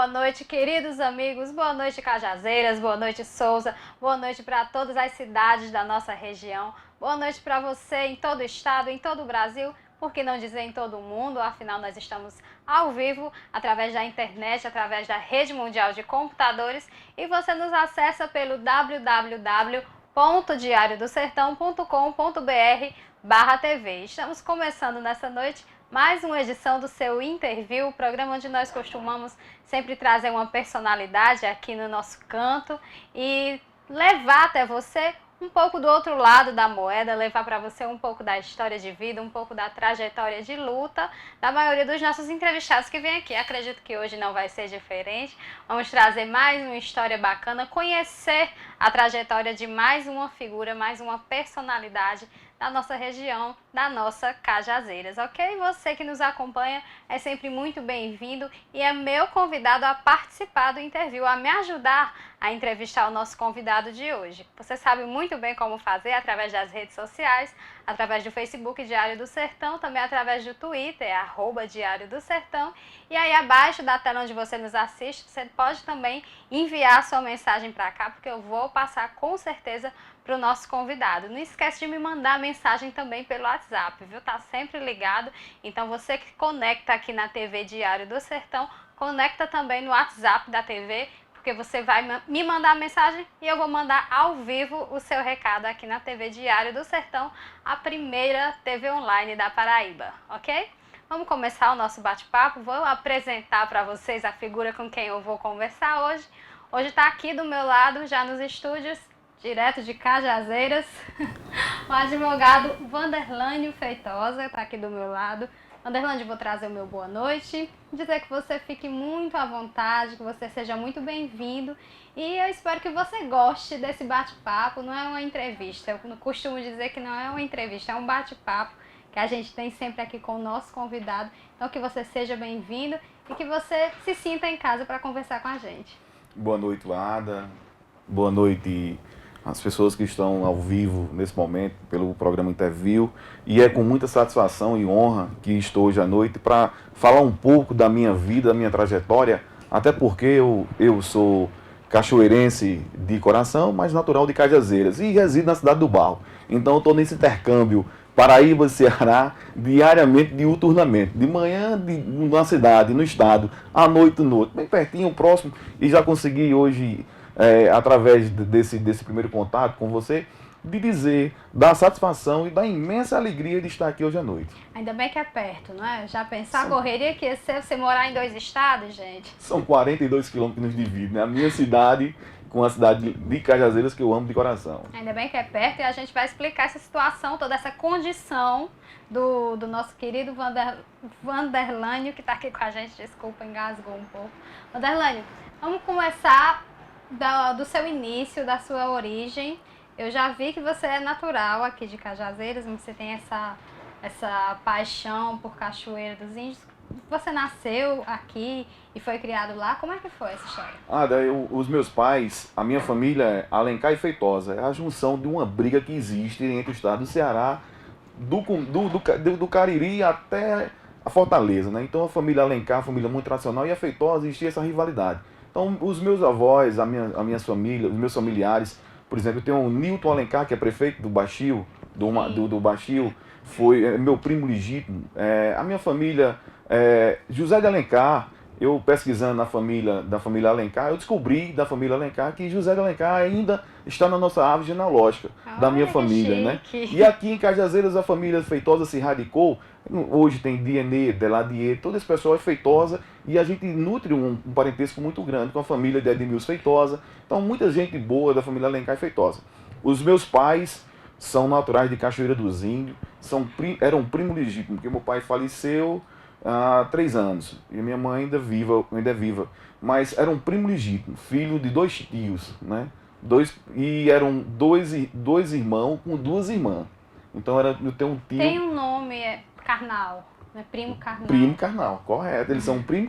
boa noite, queridos amigos, boa noite, Cajazeiras, boa noite, Souza, boa noite para todas as cidades da nossa região, boa noite para você em todo o estado, em todo o Brasil, por que não dizer em todo o mundo, afinal nós estamos ao vivo, através da internet, através da rede mundial de computadores, e você nos acessa pelo www.diariodosertão.com.br/TV. Estamos começando nessa noite mais uma edição do seu Interview, o programa onde nós costumamos sempre trazer uma personalidade aqui no nosso canto e levar até você um pouco do outro lado da moeda, levar para você um pouco da história de vida, um pouco da trajetória de luta da maioria dos nossos entrevistados que vêm aqui. Acredito que hoje não vai ser diferente. Vamos trazer mais uma história bacana, conhecer a trajetória de mais uma figura, mais uma personalidade da nossa região, da nossa Cajazeiras, ok? Você que nos acompanha é sempre muito bem-vindo e é meu convidado a participar do interview, a me ajudar a entrevistar o nosso convidado de hoje. Você sabe muito bem como fazer através das redes sociais, através do Facebook Diário do Sertão, também através do Twitter, @Diário do Sertão. E aí abaixo da tela onde você nos assiste, você pode também enviar sua mensagem para cá, porque eu vou passar com certeza para o nosso convidado. Não esquece de me mandar mensagem também pelo WhatsApp, viu? Tá sempre ligado. Então você que conecta aqui na TV Diário do Sertão, conecta também no WhatsApp da TV, porque você vai me mandar mensagem e eu vou mandar ao vivo o seu recado aqui na TV Diário do Sertão, a primeira TV online da Paraíba, ok? Vamos começar o nosso bate-papo. Vou apresentar para vocês a figura com quem eu vou conversar hoje. Hoje está aqui do meu lado, já nos estúdios, direto de Cajazeiras, o advogado Vanderlânio Feitosa está aqui do meu lado. Vanderlânio, vou trazer o meu boa noite, dizer que você fique muito à vontade, que você seja muito bem-vindo e eu espero que você goste desse bate-papo. Não é uma entrevista, eu costumo dizer que não é uma entrevista, é um bate-papo que a gente tem sempre aqui com o nosso convidado. Então que você seja bem-vindo e que você se sinta em casa para conversar com a gente. Boa noite, Ada. Boa noite às pessoas que estão ao vivo nesse momento pelo programa Interview. E é com muita satisfação e honra que estou hoje à noite para falar um pouco da minha vida, da minha trajetória, até porque eu sou cachoeirense de coração, mas natural de Cajazeiras e resido na cidade do Barro. Então eu estou nesse intercâmbio Paraíba e Ceará diariamente, diuturnamente, de manhã na cidade, no estado, à noite no outro, bem pertinho, próximo, e já consegui hoje, através desse primeiro contato com você, de dizer da satisfação e da imensa alegria de estar aqui hoje à noite. Ainda bem que é perto, não é? Já pensar a correria que ia ser você morar em 2 estados, gente? São 42 quilômetros que nos dividem, né? A minha cidade com a cidade de Cajazeiras, que eu amo de coração. Ainda bem que é perto e a gente vai explicar essa situação, toda essa condição do nosso querido Vanderlânio, que está aqui com a gente. Desculpa, engasgou um pouco. Vanderlânio, vamos começar do seu início, da sua origem. Eu já vi que você é natural aqui de Cajazeiras, você tem essa paixão por Cachoeira dos Índios. Você nasceu aqui e foi criado lá? Como é que foi essa história? Os meus pais, a minha família é Alencar e Feitosa. É a junção de uma briga que existe entre o estado do Ceará, do Cariri até a Fortaleza, né? Então a família Alencar, a família muito tradicional, e a Feitosa existia essa rivalidade. Então os meus avós, a minha família, os meus familiares, por exemplo, eu tenho o Nilton Alencar, que é prefeito do Baixio, do Baixio, foi meu primo legítimo. A minha família, José de Alencar, eu pesquisando da família Alencar, eu descobri da família Alencar que José de Alencar ainda está na nossa árvore genealógica da minha família, né? E aqui em Cajazeiras a família Feitosa se radicou. Hoje tem DNA, Deladier, todo esse pessoal é Feitosa e a gente nutre um parentesco muito grande com a família de Edmilson Feitosa. Então muita gente boa da família Alencar e Feitosa. Os meus pais são naturais de Cachoeira dos Índios, eram primo legítimo, porque meu pai faleceu há 3 anos e minha mãe ainda é viva, mas era um primo legítimo, filho de 2 tios, né? Eram dois irmãos com 2 irmãs. Então eu tenho um tio. Tem um nome, carnal, né? Primo carnal. Primo carnal, correto. Eles são primo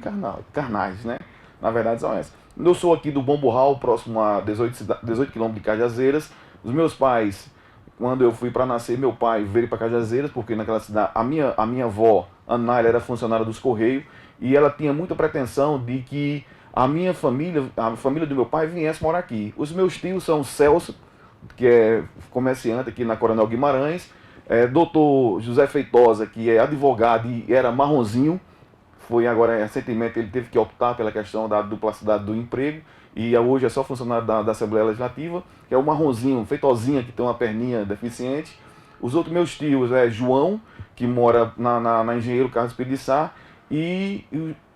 carnais, né? Na verdade são essas. Eu sou aqui do Bom Burral, próximo a 18 quilômetros de Cajazeiras. Os meus pais, quando eu fui para nascer, meu pai veio para Cajazeiras, porque naquela cidade, a minha avó, Anália, era funcionária dos Correios, e ela tinha muita pretensão de que a minha família, a família do meu pai viesse morar aqui. Os meus tios são Celso, que é comerciante aqui na Coronel Guimarães, doutor José Feitosa, que é advogado e era marronzinho, foi agora recentemente ele teve que optar pela questão da duplicidade do emprego e hoje é só funcionário da Assembleia Legislativa, que é o marronzinho, feitozinha, que tem uma perninha deficiente. Os outros meus tios é João, que mora na Engenheiro Carlos Pires de Sá, e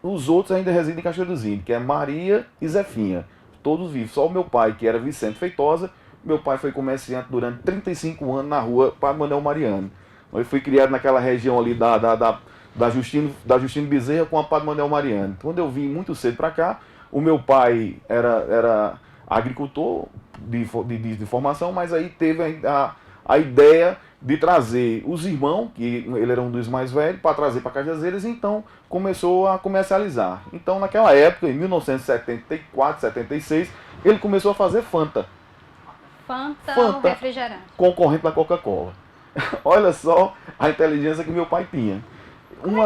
os outros ainda residem em Cachoeiro dos Índios, que é Maria e Zefinha. Todos vivos. Só o meu pai, que era Vicente Feitosa, meu pai foi comerciante durante 35 anos na rua Padre Manuel Mariano. Eu fui criado naquela região ali da Justino Bezerra com a Padre Manuel Mariano. Quando eu vim muito cedo para cá, o meu pai era agricultor de formação, mas aí teve a ideia de trazer os irmãos, que ele era um dos mais velhos, para trazer para Cajazeiras, então começou a comercializar. Então naquela época, em 1974, 76, ele começou a fazer Fanta. Fanta ou refrigerante. Concorrente da Coca-Cola. Olha só a inteligência que meu pai tinha. Um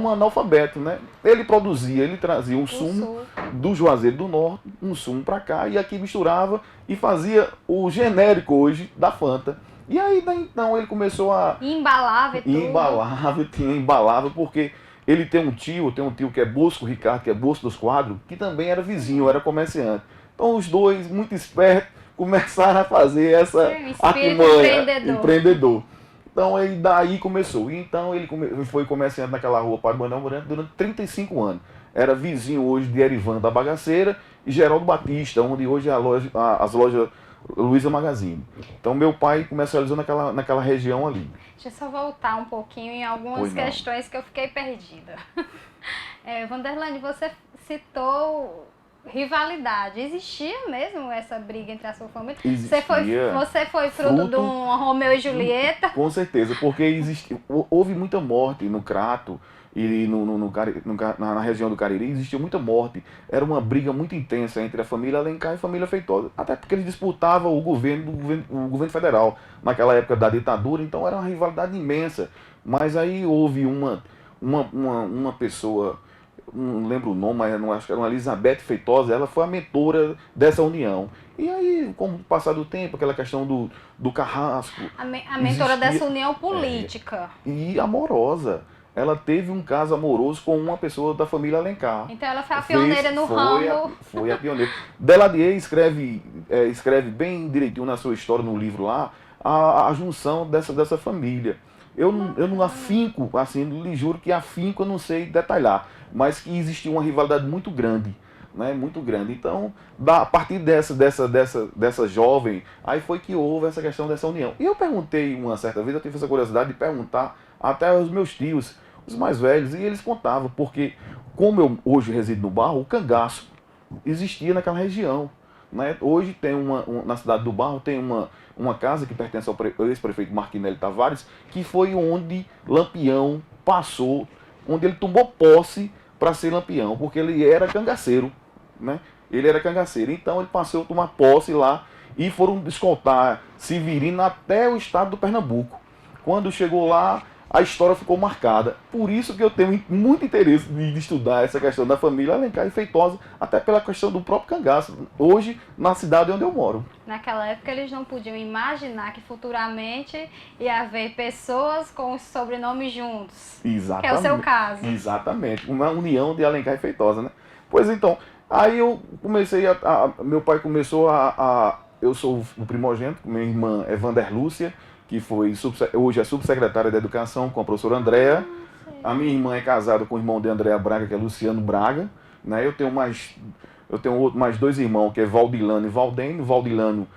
analfabeto, né? Ele produzia, ele trazia um sumo do Juazeiro do Norte, um sumo para cá, e aqui misturava e fazia o genérico hoje da Fanta. E aí, então, ele começou a... Embalava e tudo. Tinha embalava, porque ele tem um tio que é Bosco Ricardo, que é Bosco dos Quadros, que também era vizinho, era comerciante. Então, os dois, muito espertos, começaram a fazer essa artimanha, empreendedor. Então, aí daí começou. Então, ele foi comerciante naquela rua Padre Manuel Mariano durante 35 anos. Era vizinho hoje de Erivan da Bagaceira e Geraldo Batista, onde hoje é as lojas Luiza Magazine. Então, meu pai comercializou naquela região ali. Deixa eu só voltar um pouquinho em algumas questões que eu fiquei perdida. Wanderlane, você citou rivalidade. Existia mesmo essa briga entre a sua família? Existia. Você foi fruto de um Romeu e Julieta? Com certeza, porque houve muita morte no Crato e na região do Cariri, existia muita morte. Era uma briga muito intensa entre a família Alencar e a família Feitosa, até porque eles disputavam o governo federal naquela época da ditadura, então era uma rivalidade imensa. Mas aí houve uma pessoa, não lembro o nome, mas não acho que era uma Elizabeth Feitosa, ela foi a mentora dessa união. E aí, com o passar do tempo, aquela questão do carrasco... A mentora dessa união política. E amorosa. Ela teve um caso amoroso com uma pessoa da família Alencar. Então ela foi a pioneira no ramo. Foi a pioneira. Deladier escreve bem direitinho na sua história, no livro lá, a junção dessa família. Eu não afinco, assim, lhe juro que afinco, eu não sei detalhar, mas que existia uma rivalidade muito grande, né? Muito grande. Então, a partir dessa jovem, aí foi que houve essa questão dessa união. E eu perguntei uma certa vez, eu tive essa curiosidade de perguntar até aos meus tios, os mais velhos, e eles contavam, porque como eu hoje resido no Barro, o cangaço existia naquela região. Né? Hoje tem na cidade do Barro tem uma casa que pertence ao ex-prefeito Marquinelli Tavares, que foi onde Lampião passou, onde ele tomou posse para ser Lampião, porque ele era cangaceiro, né? Ele era cangaceiro, então ele passou a tomar posse lá e foram escoltar Severino até o estado do Pernambuco. Quando chegou lá, a história ficou marcada. Por isso que eu tenho muito interesse de estudar essa questão da família Alencar e Feitosa, até pela questão do próprio cangaço, hoje na cidade onde eu moro. Naquela época eles não podiam imaginar que futuramente ia haver pessoas com os sobrenomes juntos. Exatamente. Que é o seu caso. Exatamente. Uma união de Alencar e Feitosa, né? Pois então, aí eu comecei meu pai começou eu sou o primogênito, minha irmã é Vander Lúcia, que hoje é subsecretária de Educação com a professora Andréa. A minha irmã é casada com o irmão de Andréa Braga, que é Luciano Braga. Né? Eu tenho mais dois irmãos, que é Valdilano e Valdênio. Valdilano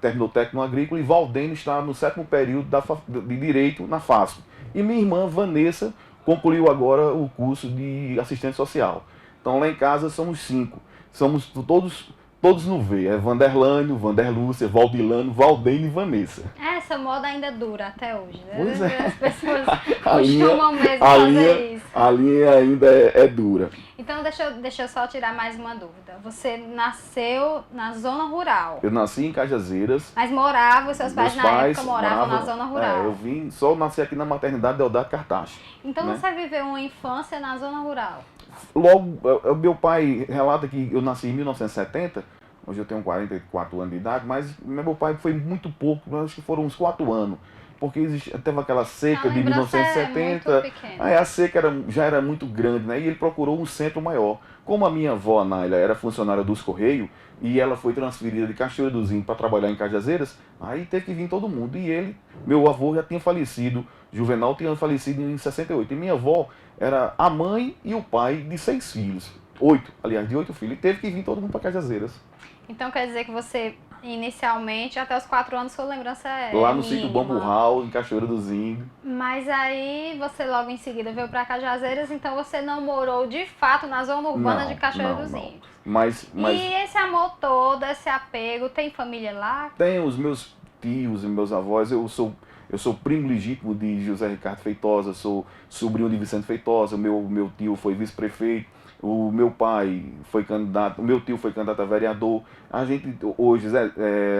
terminou técnico agrícola e Valdênio está no 7º período de Direito na FASP. E minha irmã Vanessa concluiu agora o curso de assistente social. Então lá em casa somos 5. Somos todos no V. É Vanderlânio, Vanderlúcia, Valdilano, Valdênio e Vanessa. Essa moda ainda dura até hoje, né? Pois é. As pessoas costumam mesmo fazer isso. A linha ainda é dura. Então deixa eu só tirar mais uma dúvida. Você nasceu na zona rural. Eu nasci em Cajazeiras. Mas os seus pais na época moravam na zona rural. Eu nasci aqui na maternidade de Deodato Cartacho. Então né? você viveu uma infância na zona rural? logo, meu pai relata que eu nasci em 1970, hoje eu tenho 44 anos de idade, mas meu pai foi muito pouco, acho que foram uns 4 anos, porque teve aquela A seca de lembrança é muito 1970, aí pequena. a seca já era muito grande, né? E ele procurou um centro maior. Como a minha avó, a Naila, era funcionária dos Correios, e ela foi transferida de Cachoeira do Zinho para trabalhar em Cajazeiras, aí teve que vir todo mundo. E ele, meu avô já tinha falecido, Juvenal tinha falecido em 68, e minha avó era a mãe e o pai de 6 filhos. 8, aliás, de 8 filhos. E teve que vir todo mundo para Cajazeiras. Então quer dizer que você, inicialmente, até os 4 anos, sua lembrança é Lá no sítio mínima. Bamburral, em Cachoeira dos Índios. Mas aí você logo em seguida veio para Cajazeiras, então você não morou de fato na zona urbana de Não, Cachoeira não, dos não. Índios. Mas E esse amor todo, esse apego, tem família lá? tem os meus tios e meus avós. Eu sou primo legítimo de José Ricardo Feitosa, sou sobrinho de Vicente Feitosa. Meu tio foi vice-prefeito. O meu pai foi candidato, o meu tio foi candidato a vereador. A gente hoje,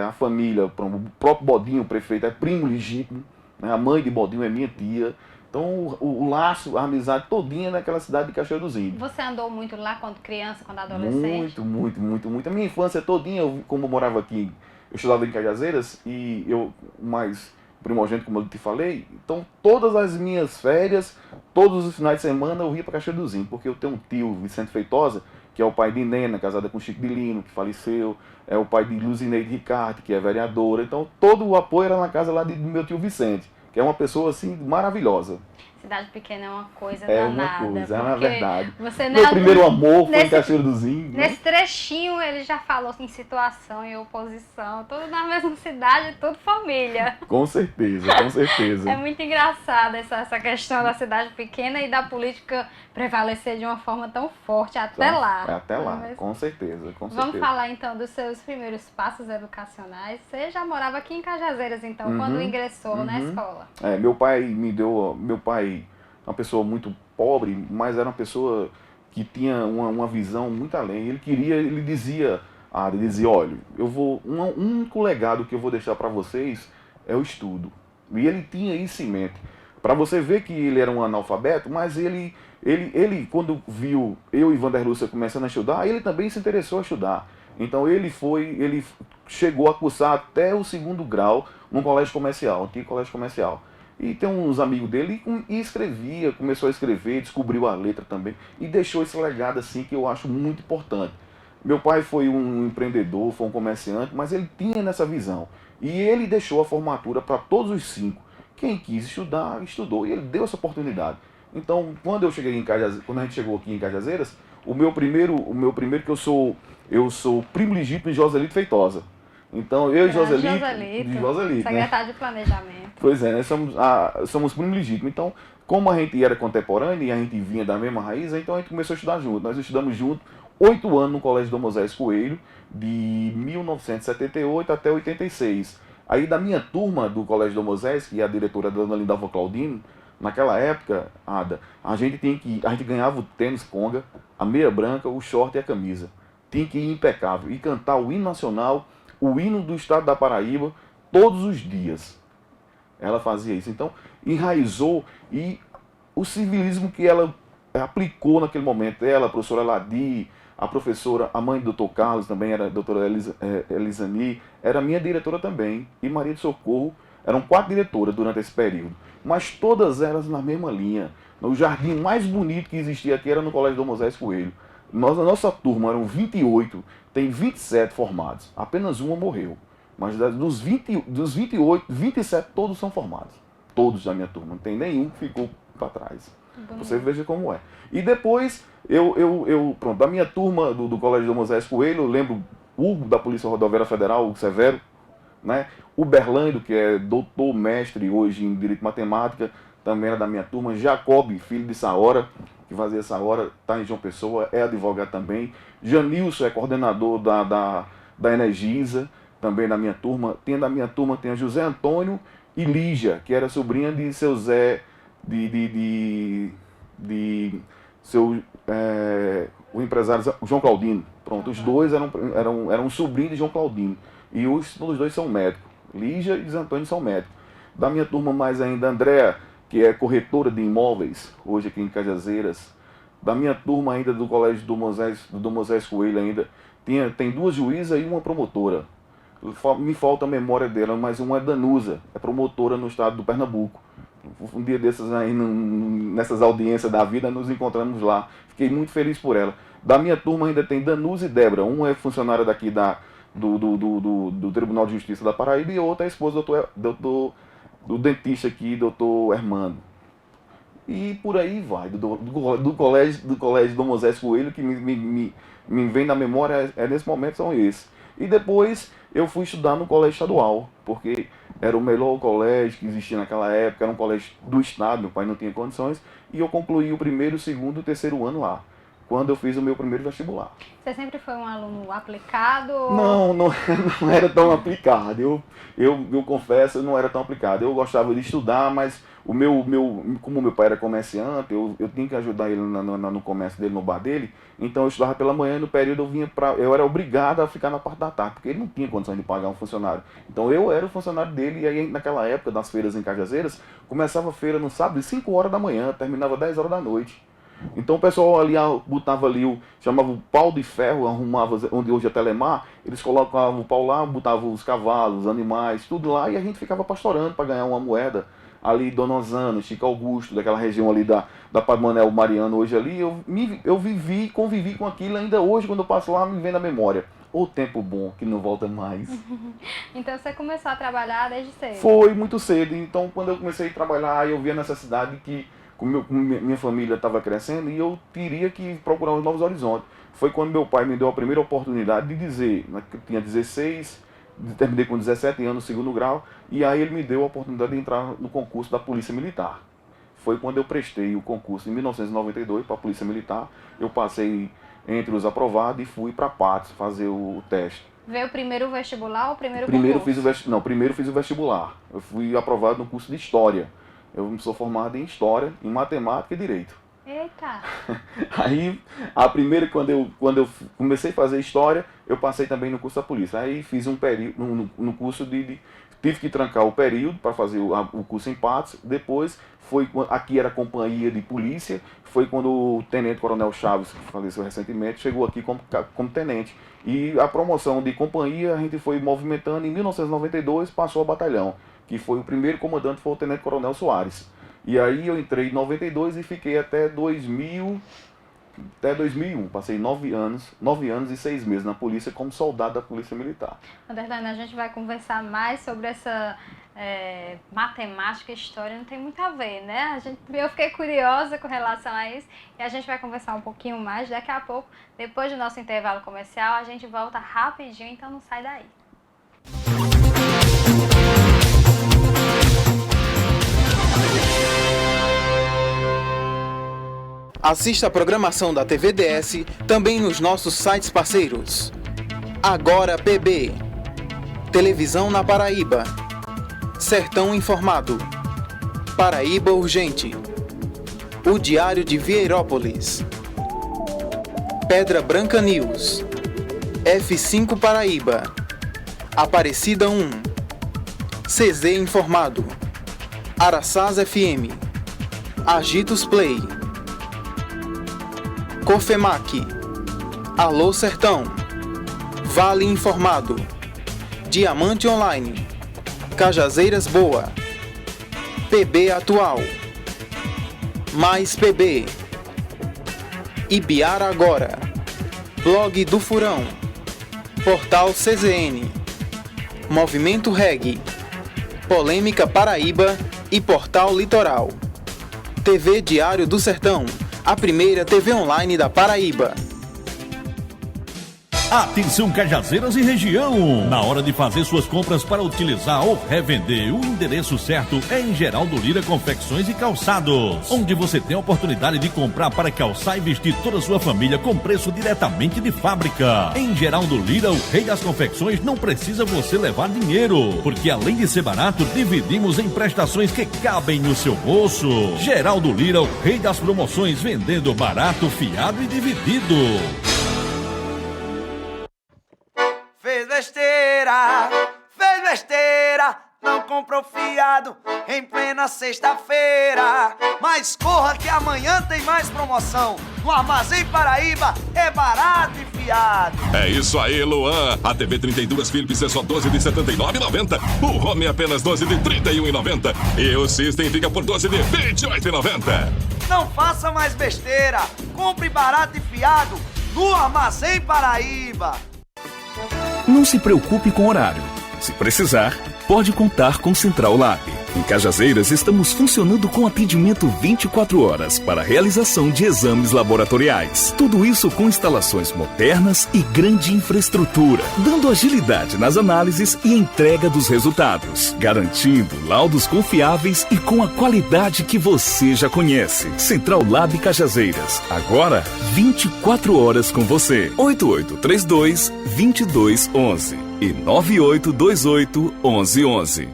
a família, o próprio Bodinho, o prefeito, é primo legítimo, né? A mãe de Bodinho é minha tia. Então o laço, a amizade todinha naquela cidade de Cachoeira dos Índios. Você andou muito lá quando criança, quando adolescente? Muito, muito, muito, muito. A minha infância todinha, como eu morava aqui, eu estudava em Cajazeiras e eu, mais primogênito, como eu te falei, então todas as minhas férias, todos os finais de semana eu ia para Cachoeira do Zinho, porque eu tenho um tio, Vicente Feitosa, que é o pai de Nena, casada com Chico de Lino, que faleceu, é o pai de Luzineide Ricardo, que é vereadora, então todo o apoio era na casa lá do meu tio Vicente, que é uma pessoa assim maravilhosa. Cidade pequena é uma coisa É uma danada, coisa, é uma porque verdade. você Meu primeiro amor foi em nesse, Cachoeira do Zinho, né? nesse trechinho ele já falou em situação e oposição, tudo na mesma cidade, tudo família. Com certeza, com certeza. É muito engraçada essa questão da cidade pequena e da política prevalecer de uma forma tão forte até Então, lá. até lá, Mas com certeza, com vamos certeza. falar então dos seus primeiros passos educacionais. Você já morava aqui em Cajazeiras, então, quando ingressou na escola. Meu pai meu pai, uma pessoa muito pobre, mas era uma pessoa que tinha uma visão muito além. Ele dizia, olha, um único legado que eu vou deixar para vocês é o estudo. E ele tinha isso em mente. Para você ver que ele era um analfabeto, mas ele quando viu eu e Vander Lúcia começando a estudar, ele também se interessou a estudar. Então ele chegou a cursar até o 2º grau num colégio comercial, antigo colégio comercial. E tem uns amigos dele e escrevia, começou a escrever, descobriu a letra também e deixou esse legado assim que eu acho muito importante. Meu pai foi um empreendedor, foi um comerciante, mas ele tinha nessa visão. E ele deixou a formatura para todos os 5. Quem quis estudar, estudou. E ele deu essa oportunidade. Então, quando a gente chegou aqui em Cajazeiras, o meu primeiro que eu sou primo legítimo de Joselito Feitosa. Então, eu e Joselito, de Joselito, né? Secretário de Planejamento. Pois é, nós somos primos legítimos. Então, como a gente era contemporâneo e a gente vinha da mesma raiz, então a gente começou a estudar junto. Nós estudamos junto 8 anos no Colégio Dom Moisés Coelho, de 1978 até 86. Aí da minha turma do Colégio Dom Moisés, que é a diretora Dona Lindalva Claudino, naquela época, Ada, a gente ganhava o tênis conga, a meia branca, o short e a camisa. Tinha que ir impecável e cantar o hino nacional, o hino do estado da Paraíba, todos os dias. Ela fazia isso. Então, enraizou e o civilismo que ela aplicou naquele momento, ela, a professora Ladi, a professora, a mãe do Dr. Carlos também era a doutora Elisani, era minha diretora também, e Maria de Socorro, eram 4 diretoras durante esse período, mas todas elas na mesma linha. O jardim mais bonito que existia aqui era no Colégio Dom Moisés Coelho. A nossa turma eram 28, tem 27 formados, apenas uma morreu. Mas dos 28, 27 todos são formados. Todos da minha turma, não tem nenhum que ficou para trás. Você veja como é. E depois, pronto, da minha turma do Colégio Dom Moisés Coelho, eu lembro Hugo, da Polícia Rodoviária Federal, Hugo Severo, né? O Berlando, que é doutor, mestre hoje em Direito e Matemática, também era da minha turma. Jacob, filho de Saora, que fazia Saora, está em João Pessoa, é advogado também. Janilson é coordenador da Energisa, também da minha turma. Da minha turma tem a José Antônio e Lígia, que era sobrinha de seu Zé, o empresário João Claudino. Pronto, os dois eram sobrinhos de João Claudino. E todos dois são médicos. Lígia e José Antônio são médicos. Da minha turma mais ainda, Andréa, que é corretora de imóveis, hoje aqui em Cajazeiras. Da minha turma ainda do colégio do Moisés Coelho ainda, tem 2 juízas e uma promotora. Me falta a memória dela, mas uma é Danusa, é promotora no estado do Pernambuco. Um dia desses aí, nessas audiências da vida, nos encontramos lá. Fiquei muito feliz por ela. Da minha turma ainda tem Danusa e Débora. Uma é funcionária daqui do Tribunal de Justiça da Paraíba e outra é a esposa do dentista aqui, doutor Hermano. E por aí vai, do colégio do Moisés Coelho, que me vem na memória nesse momento são esses. E depois eu fui estudar no colégio estadual, porque era o melhor colégio que existia naquela época, era um colégio do estado, meu pai não tinha condições, e eu concluí o primeiro, o segundo e o terceiro ano lá, quando eu fiz o meu primeiro vestibular. Você sempre foi um aluno aplicado? Não era tão aplicado. Eu confesso, eu não era tão aplicado. Eu gostava de estudar, mas como meu pai era comerciante, eu tinha que ajudar ele no comércio dele, no bar dele. Então eu estudava pela manhã e no período eu era obrigado a ficar na parte da tarde, porque ele não tinha condições de pagar um funcionário. Então eu era o funcionário dele, e aí naquela época das feiras em Cajazeiras, começava a feira no sábado às 5 horas da manhã, terminava 10 horas da noite. Então o pessoal ali botava ali, chamava o pau de ferro, arrumava onde hoje é Telemar, eles colocavam o pau lá, botavam os cavalos, os animais, tudo lá, e a gente ficava pastorando para ganhar uma moeda. Ali Dona Osana, Chico Augusto, daquela região ali da Padre Manuel Mariano, hoje ali, eu convivi com aquilo, ainda hoje quando eu passo lá me vem na memória. O tempo bom, que não volta mais. Então você começou a trabalhar desde cedo? Foi muito cedo, então quando eu comecei a trabalhar, eu vi a necessidade que minha família estava crescendo e eu teria que procurar uns novos horizontes. Foi quando meu pai me deu a primeira oportunidade de dizer, que eu tinha 16, terminei com 17 anos, segundo grau, e aí ele me deu a oportunidade de entrar no concurso da Polícia Militar. Foi quando eu prestei o concurso em 1992 para a Polícia Militar. Eu passei entre os aprovados e fui para a Patos fazer o teste. Veio primeiro o vestibular ou primeiro concurso? Primeiro fiz o vestibular. Eu fui aprovado no curso de História. Eu sou formado em História, em Matemática e Direito. Eita! Aí, quando eu comecei a fazer História, eu passei também no curso da Polícia. Aí fiz um período, no curso tive que trancar o período para fazer o curso em Patos. Depois, aqui era companhia de polícia, foi quando o Tenente Coronel Chaves, que faleceu recentemente, chegou aqui como tenente. E a promoção de companhia, a gente foi movimentando, em 1992 passou a batalhão, que foi o primeiro comandante, foi o Tenente Coronel Soares. E aí eu entrei em 92 e fiquei até 2001. Passei 9 anos e 6 meses na polícia como soldado da Polícia Militar. Underline, a gente vai conversar mais sobre essa matemática e história, não tem muito a ver, né? Eu fiquei curiosa com relação a isso e a gente vai conversar um pouquinho mais daqui a pouco. Depois do nosso intervalo comercial, a gente volta rapidinho, então não sai daí. Assista a programação da TVDS também nos nossos sites parceiros. Agora PB, Televisão na Paraíba, Sertão Informado, Paraíba Urgente, O Diário de Vieirópolis, Pedra Branca News, F5 Paraíba, Aparecida 1, CZ Informado, Araçás FM, Agitos Play, Cofemac, Alô Sertão, Vale Informado, Diamante Online, Cajazeiras Boa, PB Atual, Mais PB, Ibiara Agora, Blog do Furão, Portal CZN, Movimento Reg, Polêmica Paraíba e Portal Litoral, TV Diário do Sertão, a primeira TV online da Paraíba. Atenção Cajazeiras e região! Na hora de fazer suas compras para utilizar ou revender, o endereço certo é em Geraldo Lira Confecções e Calçados, onde você tem a oportunidade de comprar para calçar e vestir toda a sua família com preço diretamente de fábrica. Em Geraldo Lira, o rei das confecções, não precisa você levar dinheiro, porque além de ser barato, dividimos em prestações que cabem no seu bolso. Geraldo Lira, o rei das promoções, vendendo barato, fiado e dividido. Fez besteira, não comprou fiado em plena sexta-feira. Mas corra que amanhã tem mais promoção. No Armazém Paraíba é barato e fiado. É isso aí, Luan. A TV 32 Philips é só 12 de R$ 79,90. O Home é apenas 12 de R$ 31,90. E o System fica por 12 de R$ 28,90. Não faça mais besteira. Compre barato e fiado no Armazém Paraíba. Não se preocupe com horário. Se precisar, pode contar com Central Lab. Em Cajazeiras, estamos funcionando com atendimento 24 horas para a realização de exames laboratoriais. Tudo isso com instalações modernas e grande infraestrutura, dando agilidade nas análises e entrega dos resultados, garantindo laudos confiáveis e com a qualidade que você já conhece. Central Lab Cajazeiras, agora 24 horas com você. 8832-2211 e 9828-1111.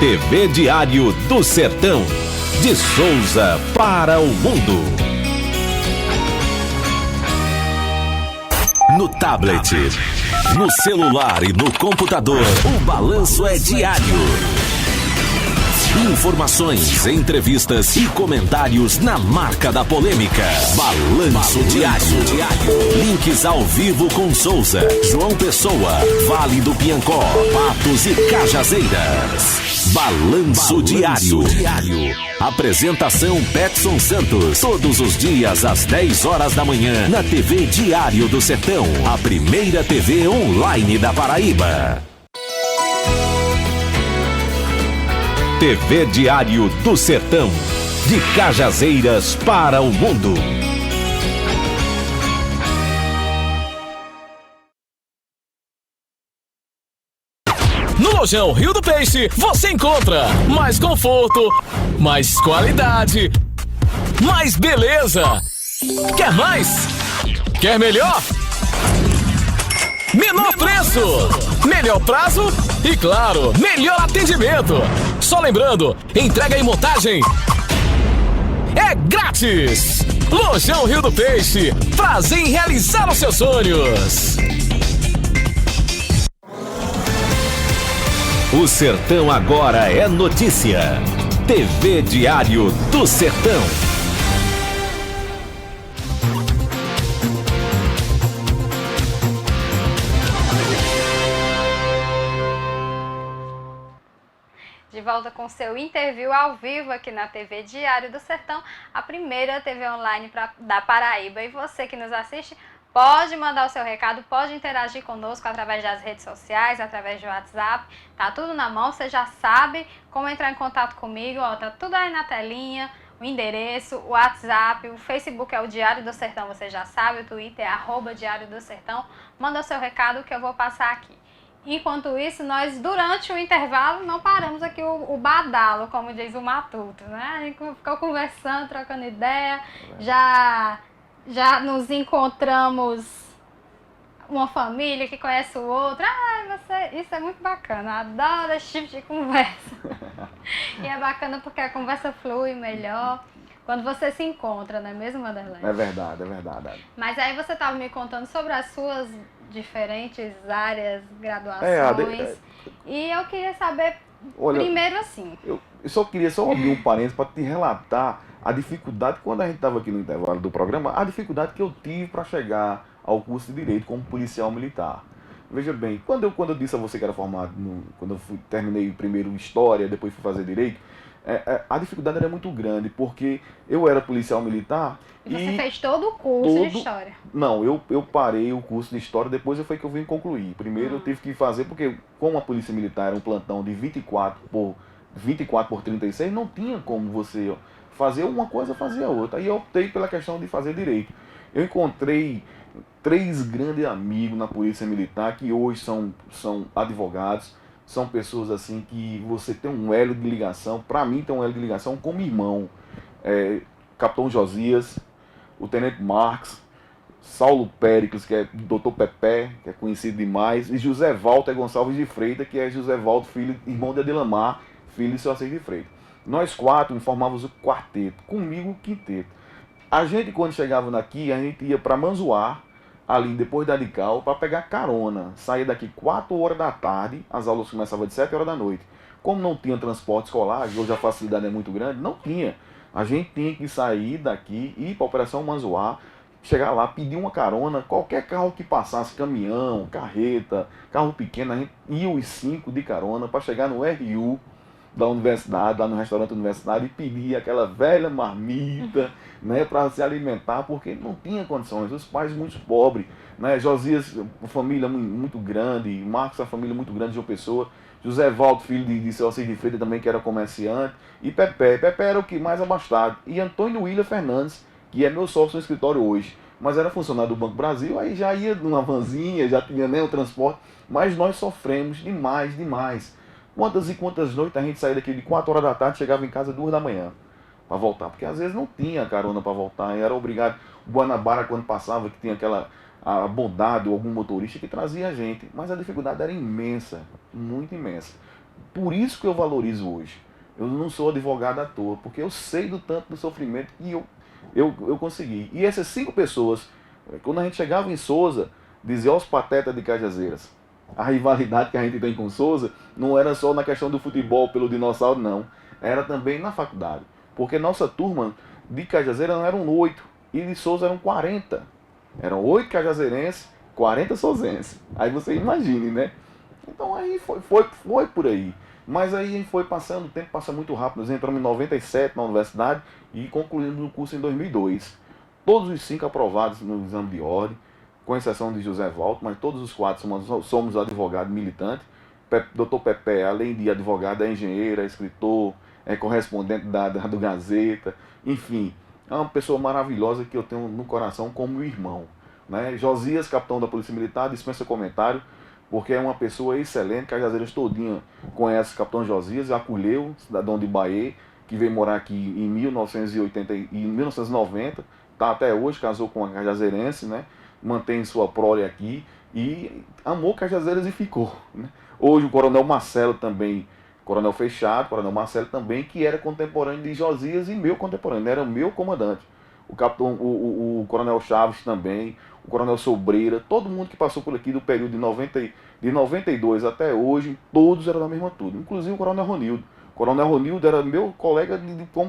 TV Diário do Sertão, de Souza para o mundo. No tablet, no celular e no computador, o balanço é diário. Informações, entrevistas e comentários na marca da polêmica. Balanço Diário. Links ao vivo com Souza, João Pessoa, Vale do Piancó, Patos e Cajazeiras. Balanço Diário. Apresentação Petson Santos. Todos os dias às 10 horas da manhã na TV Diário do Sertão, a primeira TV online da Paraíba. TV Diário do Sertão, de Cajazeiras para o mundo. No Lojão Rio do Peixe, você encontra mais conforto, mais qualidade, mais beleza. Quer mais? Quer melhor? Menor preço, melhor prazo e, claro, melhor atendimento. Só lembrando, entrega e montagem é grátis. Lojão Rio do Peixe, prazer em realizar os seus sonhos. O Sertão agora é notícia. TV Diário do Sertão. De volta com seu interview ao vivo aqui na TV Diário do Sertão, a primeira TV online da Paraíba. E você que nos assiste, pode mandar o seu recado, pode interagir conosco através das redes sociais, através do WhatsApp. Tá tudo na mão, você já sabe como entrar em contato comigo, ó, tá tudo aí na telinha, o endereço, o WhatsApp, o Facebook é o Diário do Sertão, você já sabe, o Twitter é @Diário do Sertão. Manda o seu recado que eu vou passar aqui. Enquanto isso, nós, durante o intervalo, não paramos aqui o badalo, como diz o Matuto, né? A gente ficou conversando, trocando ideia, já nos encontramos uma família que conhece o outro. Isso é muito bacana, adoro esse tipo de conversa. E é bacana porque a conversa flui melhor quando você se encontra, não é mesmo, Vanderlei? É verdade, é verdade. Mas aí você estava me contando sobre as suas diferentes áreas, graduações, e eu queria saber, olha, primeiro assim... Eu só queria abrir um parênteses para te relatar a dificuldade, quando a gente estava aqui no intervalo do programa, a dificuldade que eu tive para chegar ao curso de Direito como policial militar. Veja bem, quando eu disse a você que era formado, quando eu terminei primeiro História, depois fui fazer Direito, a dificuldade era muito grande, porque eu era policial militar e você fez todo o curso de História? Não, eu parei o curso de História, depois foi que eu vim concluir. Primeiro eu tive que fazer, porque como a Polícia Militar era um plantão de 24 por 36, não tinha como você fazer uma coisa, fazer a outra. Aí eu optei pela questão de fazer Direito. Eu encontrei 3 grandes amigos na Polícia Militar, que hoje são advogados. São pessoas assim que você tem um elo de ligação. Para mim tem um elo de ligação como irmão. Capitão Josias, o Tenente Marques, Saulo Péricles, que é Dr. Pepé, que é conhecido demais, e José Walter Gonçalves de Freitas, que é José Walter, filho, irmão de Adelamar, filho de seu Assis de Freitas. Nós 4 formávamos o quarteto, comigo o quinteto. A gente, quando chegava aqui, a gente ia para Manzoar, ali depois da Dical para pegar carona. Saía daqui 4 horas da tarde, as aulas começavam de 7 horas da noite. Como não tinha transporte escolar, hoje a facilidade é muito grande, não tinha. A gente tinha que sair daqui, ir para a Operação Manzoá, chegar lá, pedir uma carona, qualquer carro que passasse, caminhão, carreta, carro pequeno, a gente ia os 5 de carona para chegar no RU da universidade, lá no restaurante universitário, e pedir aquela velha marmita, né, para se alimentar, porque não tinha condições, os pais muito pobres, né, Josias, uma família muito grande, Marcos, uma família muito grande de João Pessoa, José Valdo, filho de seu Alcide de Freitas também, que era comerciante, e Pepe era o que mais abastado, e Antônio William Fernandes, que é meu sócio no escritório hoje, mas era funcionário do Banco Brasil, aí já ia numa vanzinha, já tinha, né, o transporte, mas nós sofremos demais. Quantas e quantas noites a gente saía daqui de 4 horas da tarde, chegava em casa 2 da manhã para voltar, porque às vezes não tinha carona para voltar, e era obrigado. O Guanabara, quando passava, que tinha aquela a bondade ou algum motorista que trazia a gente, mas a dificuldade era imensa, muito imensa. Por isso que eu valorizo hoje. Eu não sou advogado à toa, porque eu sei do tanto do sofrimento que eu consegui. E essas 5 pessoas, quando a gente chegava em Souza, dizia aos patetas de Cajazeiras, a rivalidade que a gente tem com Souza não era só na questão do futebol pelo dinossauro, não. Era também na faculdade. Porque nossa turma de Cajazeiras não eram 8, e de Souza eram 40. Eram 8 cajazeirenses, 40 souzenses. Aí você imagine, né? Então aí foi por aí. Mas aí a gente foi passando, o tempo passa muito rápido. Nós entramos em 97 na universidade e concluímos o curso em 2002. Todos os 5 aprovados no exame de ordem, com exceção de José Valdo, mas todos os 4 somos advogados militantes. Dr. Pepe, além de advogado, é engenheiro, é escritor, é correspondente do Gazeta, enfim, é uma pessoa maravilhosa que eu tenho no coração como irmão. Né? Josias, capitão da Polícia Militar, dispensa comentário, porque é uma pessoa excelente, que a Cajazeiras todinha conhece o capitão Josias, acolheu, cidadão de Bahia, que veio morar aqui em 1990, tá até hoje, casou com uma cajazeirense, né? Mantém sua prole aqui e amou Cajazeiras e ficou. Né? Hoje o coronel Marcelo também, coronel Fechado, coronel Marcelo também, que era contemporâneo de Josias e meu contemporâneo, era o meu comandante. O capitão, o coronel Chaves também, o coronel Sobreira, todo mundo que passou por aqui do período de 92 até hoje, todos eram da mesma turma, inclusive o coronel Ronildo. O coronel Ronildo era meu colega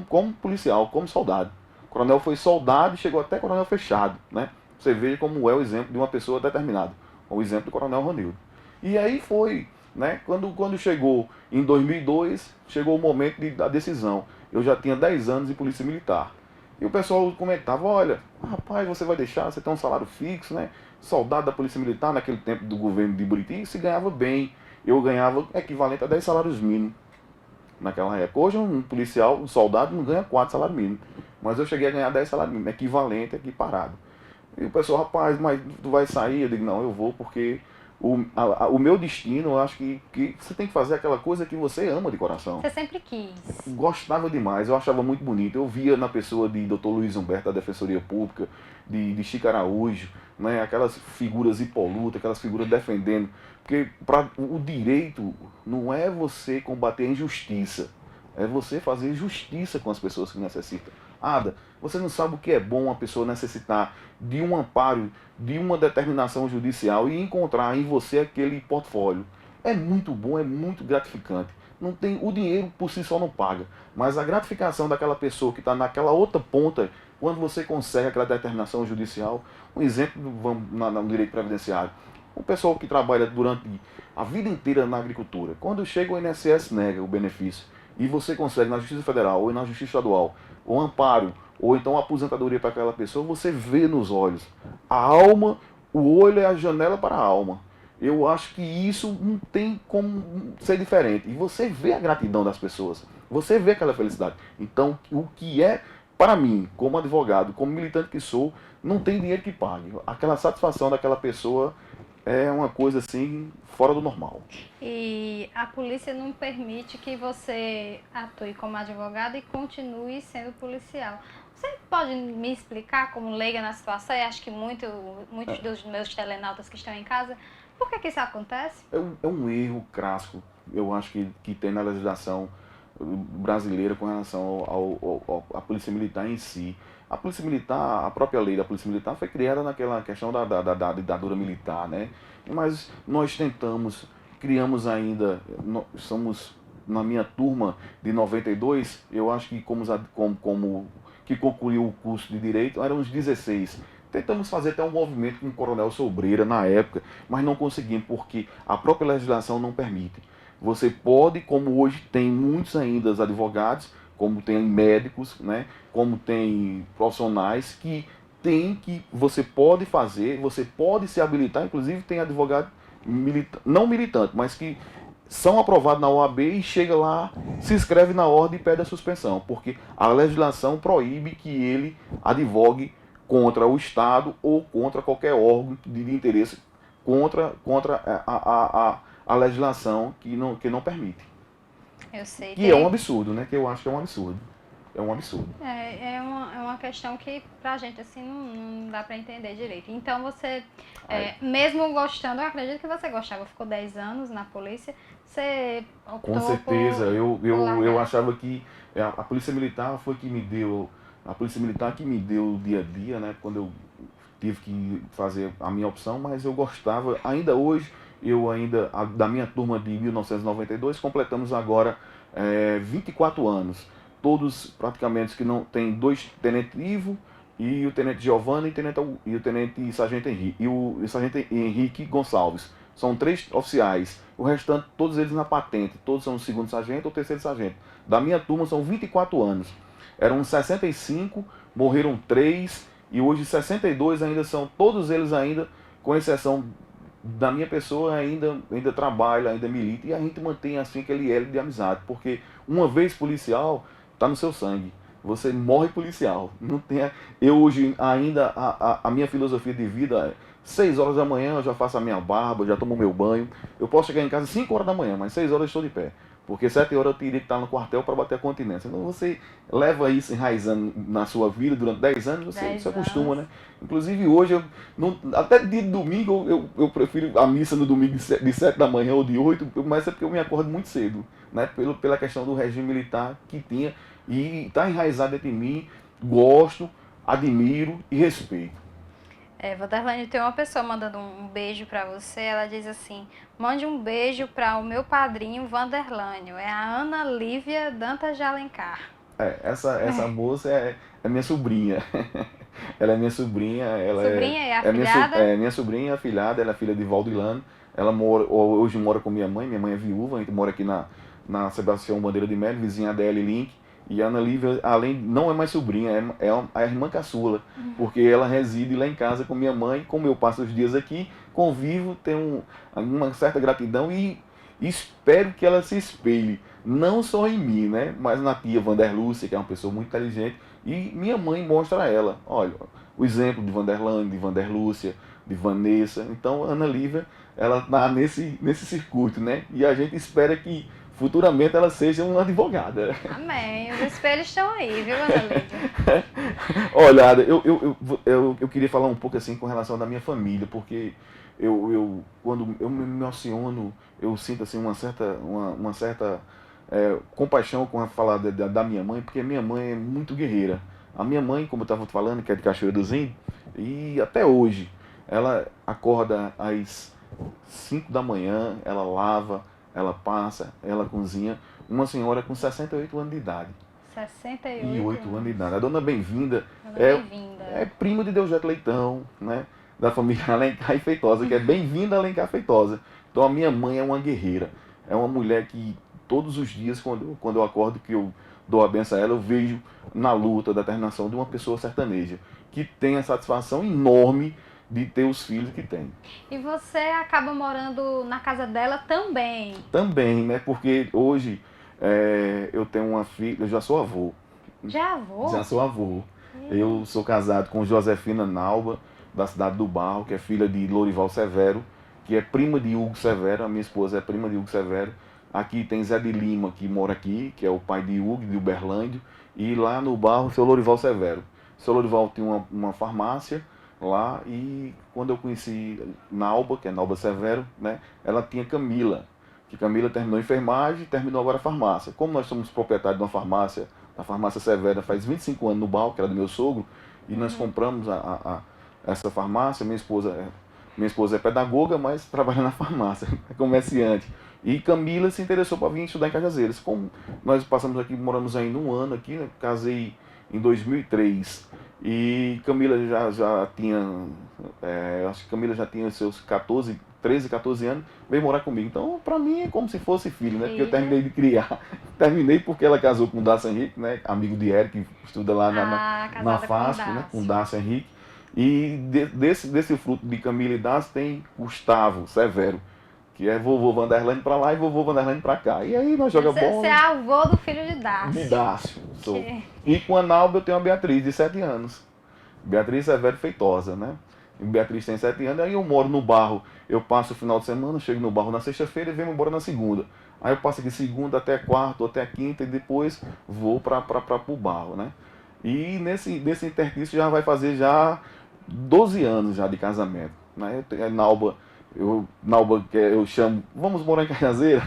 como policial, como soldado. O coronel foi soldado e chegou até coronel Fechado, né? Você vê como é o exemplo de uma pessoa determinada, o exemplo do coronel Ronildo. E aí foi, né? Quando chegou em 2002, chegou o momento da decisão. Eu já tinha 10 anos de polícia militar. E o pessoal comentava, olha, rapaz, você vai deixar, você tem um salário fixo, né? Soldado da Polícia Militar, naquele tempo do governo de Buriti, se ganhava bem. Eu ganhava equivalente a 10 salários mínimos naquela época. Hoje um policial, um soldado, não ganha 4 salários mínimos. Mas eu cheguei a ganhar 10 salários mínimos, equivalente, equiparado. E o pessoal, rapaz, mas tu vai sair? Eu digo, não, eu vou porque o meu destino, eu acho que você tem que fazer aquela coisa que você ama de coração. Você sempre quis. Gostava demais, eu achava muito bonito. Eu via na pessoa de Dr. Luiz Humberto, da Defensoria Pública, de Chico Araújo, né, aquelas figuras hipolutas, aquelas figuras defendendo. Porque o direito não é você combater a injustiça, é você fazer justiça com as pessoas que necessitam. Ada, você não sabe o que é bom uma pessoa necessitar de um amparo, de uma determinação judicial e encontrar em você aquele portfólio. É muito bom, é muito gratificante. Não tem, o dinheiro por si só não paga, mas a gratificação daquela pessoa que está naquela outra ponta, quando você consegue aquela determinação judicial, um exemplo no direito previdenciário. O pessoal que trabalha durante a vida inteira na agricultura, quando chega o INSS nega o benefício, e você consegue na Justiça Federal ou na Justiça Estadual o amparo, ou então a aposentadoria para aquela pessoa, você vê nos olhos. A alma, o olho é a janela para a alma. Eu acho que isso não tem como ser diferente. E você vê a gratidão das pessoas. Você vê aquela felicidade. Então, o que é, para mim, como advogado, como militante que sou, não tem dinheiro que pague. Aquela satisfação daquela pessoa é uma coisa assim, fora do normal. E a polícia não permite que você atue como advogado e continue sendo policial. Você pode me explicar, como leiga na situação, e acho que muitos dos meus telenautas que estão em casa, por que isso acontece? É um erro clássico, eu acho que tem na legislação brasileira com relação à Polícia Militar em si. A Polícia Militar, a própria lei da Polícia Militar foi criada naquela questão da ditadura militar, né? Mas nós criamos ainda, somos, na minha turma de 92, eu acho que como que concluiu o curso de Direito, eram uns 16. Tentamos fazer até um movimento com o Coronel Sobreira na época, mas não conseguimos, porque a própria legislação não permite. Você pode, como hoje tem muitos ainda advogados, como tem médicos, né, como tem profissionais você pode fazer, você pode se habilitar, inclusive tem advogado não militante, mas que são aprovados na OAB e chega lá, se inscreve na ordem e pede a suspensão, porque a legislação proíbe que ele advogue contra o Estado ou contra qualquer órgão de interesse, contra a legislação que não permite. Eu sei. Que é um absurdo, né? Que eu acho que é um absurdo. É um absurdo. É uma questão que pra gente assim não dá pra entender direito. Então você, mesmo gostando, eu acredito que você gostava, ficou 10 anos na polícia, você optou com certeza, por eu achava que a Polícia Militar foi que me deu, a Polícia Militar que me deu o dia a dia, né? Quando eu tive que fazer a minha opção, mas eu gostava, ainda hoje, da minha turma de 1992, completamos agora 24 anos. Todos praticamente que não tem 2 Tenente Ivo e o Tenente Giovanni e o Tenente Sargento Henrique e o Sargento Henrique Gonçalves. São 3 oficiais. O restante, todos eles na patente. Todos são o 2º sargento ou 3º sargento. Da minha turma são 24 anos. Eram 65, morreram 3 e hoje 62 ainda são, todos eles ainda, com exceção da minha pessoa, ainda trabalha, ainda milita, e a gente mantém assim aquele elo de amizade, porque uma vez policial, está no seu sangue. Você morre policial. Não tem, eu hoje ainda, a minha filosofia de vida é 6 horas da manhã eu já faço a minha barba, já tomo meu banho. Eu posso chegar em casa 5 horas da manhã, mas 6 horas eu estou de pé. Porque 7 horas eu teria que estar no quartel para bater a continência. Então você leva isso enraizando na sua vida durante 10 anos, você se acostuma, né? Inclusive hoje, até dia de domingo, eu prefiro a missa no domingo de 7 da manhã ou de 8, mas é porque eu me acordo muito cedo, né? Pela questão do regime militar que tinha, e está enraizado dentro de mim, gosto, admiro e respeito. Vanderlane, tem uma pessoa mandando um beijo pra você, ela diz assim: mande um beijo para o meu padrinho Vanderlane, é a Ana Lívia Dantas de Alencar. Essa moça é minha sobrinha. Ela é minha sobrinha. Sobrinha e afilhada? Minha sobrinha, afilhada, ela é filha de Valdilano. Ela hoje mora com minha mãe é viúva, a gente mora aqui na Sebastião Bandeira de Melo, vizinha da L Link. E a Ana Lívia, não é mais sobrinha, é a irmã caçula, porque ela reside lá em casa com minha mãe. Como eu passo os dias aqui, convivo, tenho uma certa gratidão e espero que ela se espelhe, não só em mim, né, mas na tia Vanderlúcia, que é uma pessoa muito inteligente, e minha mãe mostra a ela, olha, o exemplo de Vanderlane, de Vanderlúcia, de Vanessa. Então a Ana Lívia, ela está nesse circuito, né, e a gente espera que futuramente ela seja uma advogada. Amém. Os espelhos estão aí, viu, Ana Lívia? Olha, eu queria falar um pouco assim com relação da minha família, porque quando eu me emociono, eu sinto assim uma certa compaixão com a falar da minha mãe, porque minha mãe é muito guerreira. A minha mãe, como eu estava falando, que é de Cachoeira do Zinho, e até hoje, ela acorda às 5 da manhã, ela lava, ela passa, ela cozinha. Uma senhora com 68 anos de idade. 68 anos de idade. A dona Bem-vinda é prima de Deusjeto Leitão, né? Da família Alencar e Feitosa, que é Bem-vinda Alencar Feitosa. Então a minha mãe é uma guerreira. É uma mulher que todos os dias, quando eu acordo, que eu dou a benção a ela, eu vejo na luta, da determinação de uma pessoa sertaneja, que tem a satisfação enorme de ter os filhos que tem. E você acaba morando na casa dela também? Também, né? Porque hoje eu tenho uma filha, eu já sou avô. Já avô? Já sou avô. Eu sou casado com Josefina Nauba, da cidade do Barro, que é filha de Lorival Severo, que é prima de Hugo Severo. A minha esposa é prima de Hugo Severo. Aqui tem Zé de Lima, que mora aqui, que é o pai de Hugo, de Uberlândia. E lá no Barro, o seu Lorival Severo. O seu Lorival tinha uma farmácia lá, e quando eu conheci Nauba, que é Nauba Severo, né, ela tinha Camila. que Camila terminou enfermagem e terminou agora farmácia. Como nós somos proprietários de uma farmácia, a farmácia Severa, faz 25 anos no Baú, que era do meu sogro, e nós compramos essa farmácia. Minha esposa é pedagoga, mas trabalha na farmácia, é comerciante. E Camila se interessou para vir estudar em Cajazeiras. Como nós passamos aqui, moramos ainda um ano aqui, né? Casei em 2003. E Camila já tinha, acho que Camila já tinha seus 13, 14 anos, veio morar comigo. Então, para mim, é como se fosse filho, né? Porque eu terminei de criar. Terminei porque ela casou com o Dácio Henrique, né? Amigo de Eric, que estuda lá na FASP, né? Com o Dácio Henrique. E desse fruto de Camila e Dácio tem Gustavo Severo, que é vovô Vanderlane pra lá e vovô Vanderlane pra cá. E aí nós jogamos bola. Você é avô do filho de Dácio. De Dácio, sou. E com a Nalba eu tenho a Beatriz, de 7 anos. Beatriz Severo Feitosa, né? E Beatriz tem 7 anos, aí eu moro no Barro. Eu passo o final de semana, chego no Barro na sexta-feira e venho embora na segunda. Aí eu passo aqui segunda até quarta, até quinta e depois vou para o Barro, né? E nesse interstício já vai fazer já 12 anos já de casamento, né? Nalba, eu chamo, vamos morar em Cajazeira?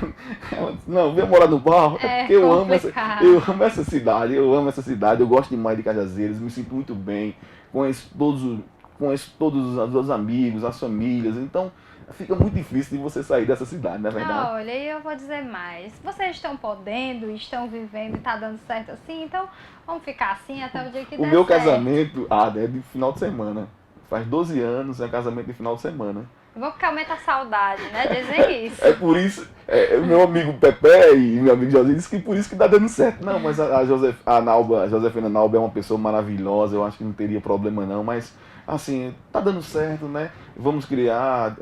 Ela disse, não, vem morar no Barro, porque eu amo essa cidade, eu gosto demais de Cajazeiras, me sinto muito bem, conheço todos os amigos, as famílias, então fica muito difícil de você sair dessa cidade, não é verdade? Olha, e eu vou dizer mais, vocês estão podendo, estão vivendo e tá dando certo assim, então vamos ficar assim até o dia que der certo. O meu casamento, é de final de semana, faz 12 anos, é casamento de final de semana. Vou porque aumenta a saudade, né? Dizem isso. É por isso, meu amigo Pepe e meu amigo José disse que por isso que tá dando certo. Não, mas a Josefina Nalba é uma pessoa maravilhosa, eu acho que não teria problema não, mas assim, tá dando certo, né? Vamos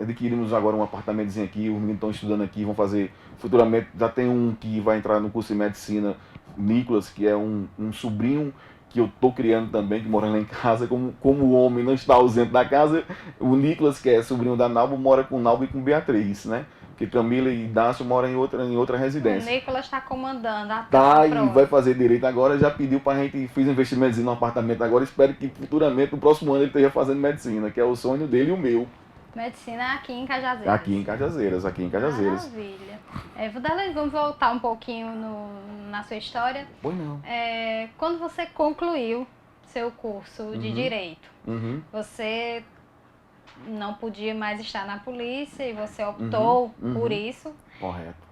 adquirimos agora um apartamentozinho aqui, os meninos estão estudando aqui, vão fazer futuramente, já tem um que vai entrar no curso de medicina, Nicolas, que é um sobrinho que eu estou criando também, que mora lá em casa, como o homem não está ausente da casa, o Nicolas, que é sobrinho da Nalba, mora com Nalba e com Beatriz, né? Porque Camila e Dácio moram em outra residência. O Nicolas está comandando a Tá, e vai fazer direito agora, já pediu pra gente, fiz investimento no apartamento agora, espero que futuramente, no próximo ano, ele esteja fazendo medicina, que é o sonho dele e o meu. Medicina aqui em Cajazeiras. Aqui em Cajazeiras. Maravilha. Vanderlane, vamos voltar um pouquinho na sua história. Pois não. Quando você concluiu seu curso de Direito, você não podia mais estar na polícia e você optou por isso. Correto.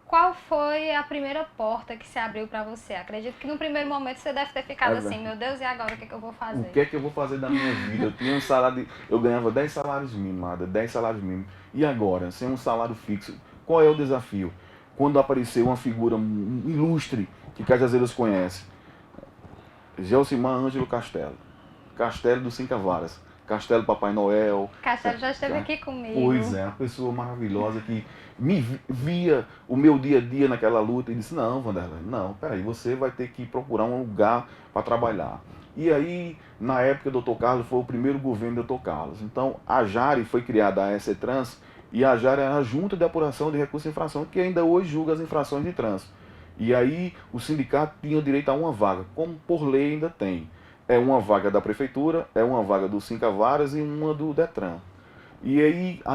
Qual foi a primeira porta que se abriu para você? Acredito que no primeiro momento você deve ter ficado assim, meu Deus, e agora o que é que eu vou fazer? O que é que eu vou fazer da minha vida? Eu tinha um salário, eu ganhava 10 salários mínimos, 10 salários mínimos. E agora, sem um salário fixo, qual é o desafio? Quando apareceu uma figura ilustre que Cajazeiras conhece, Gelsimar Ângelo Castelo, Castelo do Cinco Varas, Castelo Papai Noel. Castelo já esteve aqui comigo. Pois é, uma pessoa maravilhosa que me via o meu dia a dia naquela luta e disse, não, Vanderlane, não, peraí, você vai ter que procurar um lugar para trabalhar. E aí, na época, o Dr. Carlos foi o primeiro governo do Dr. Carlos. Então, a JARE foi criada, a SETRANS, e a JARE é a Junta de Apuração de Recursos de Infração, que ainda hoje julga as infrações de trânsito. E aí, o sindicato tinha direito a uma vaga, como por lei ainda tem. É uma vaga da prefeitura, é uma vaga do Cinco Varas e uma do Detran. E aí a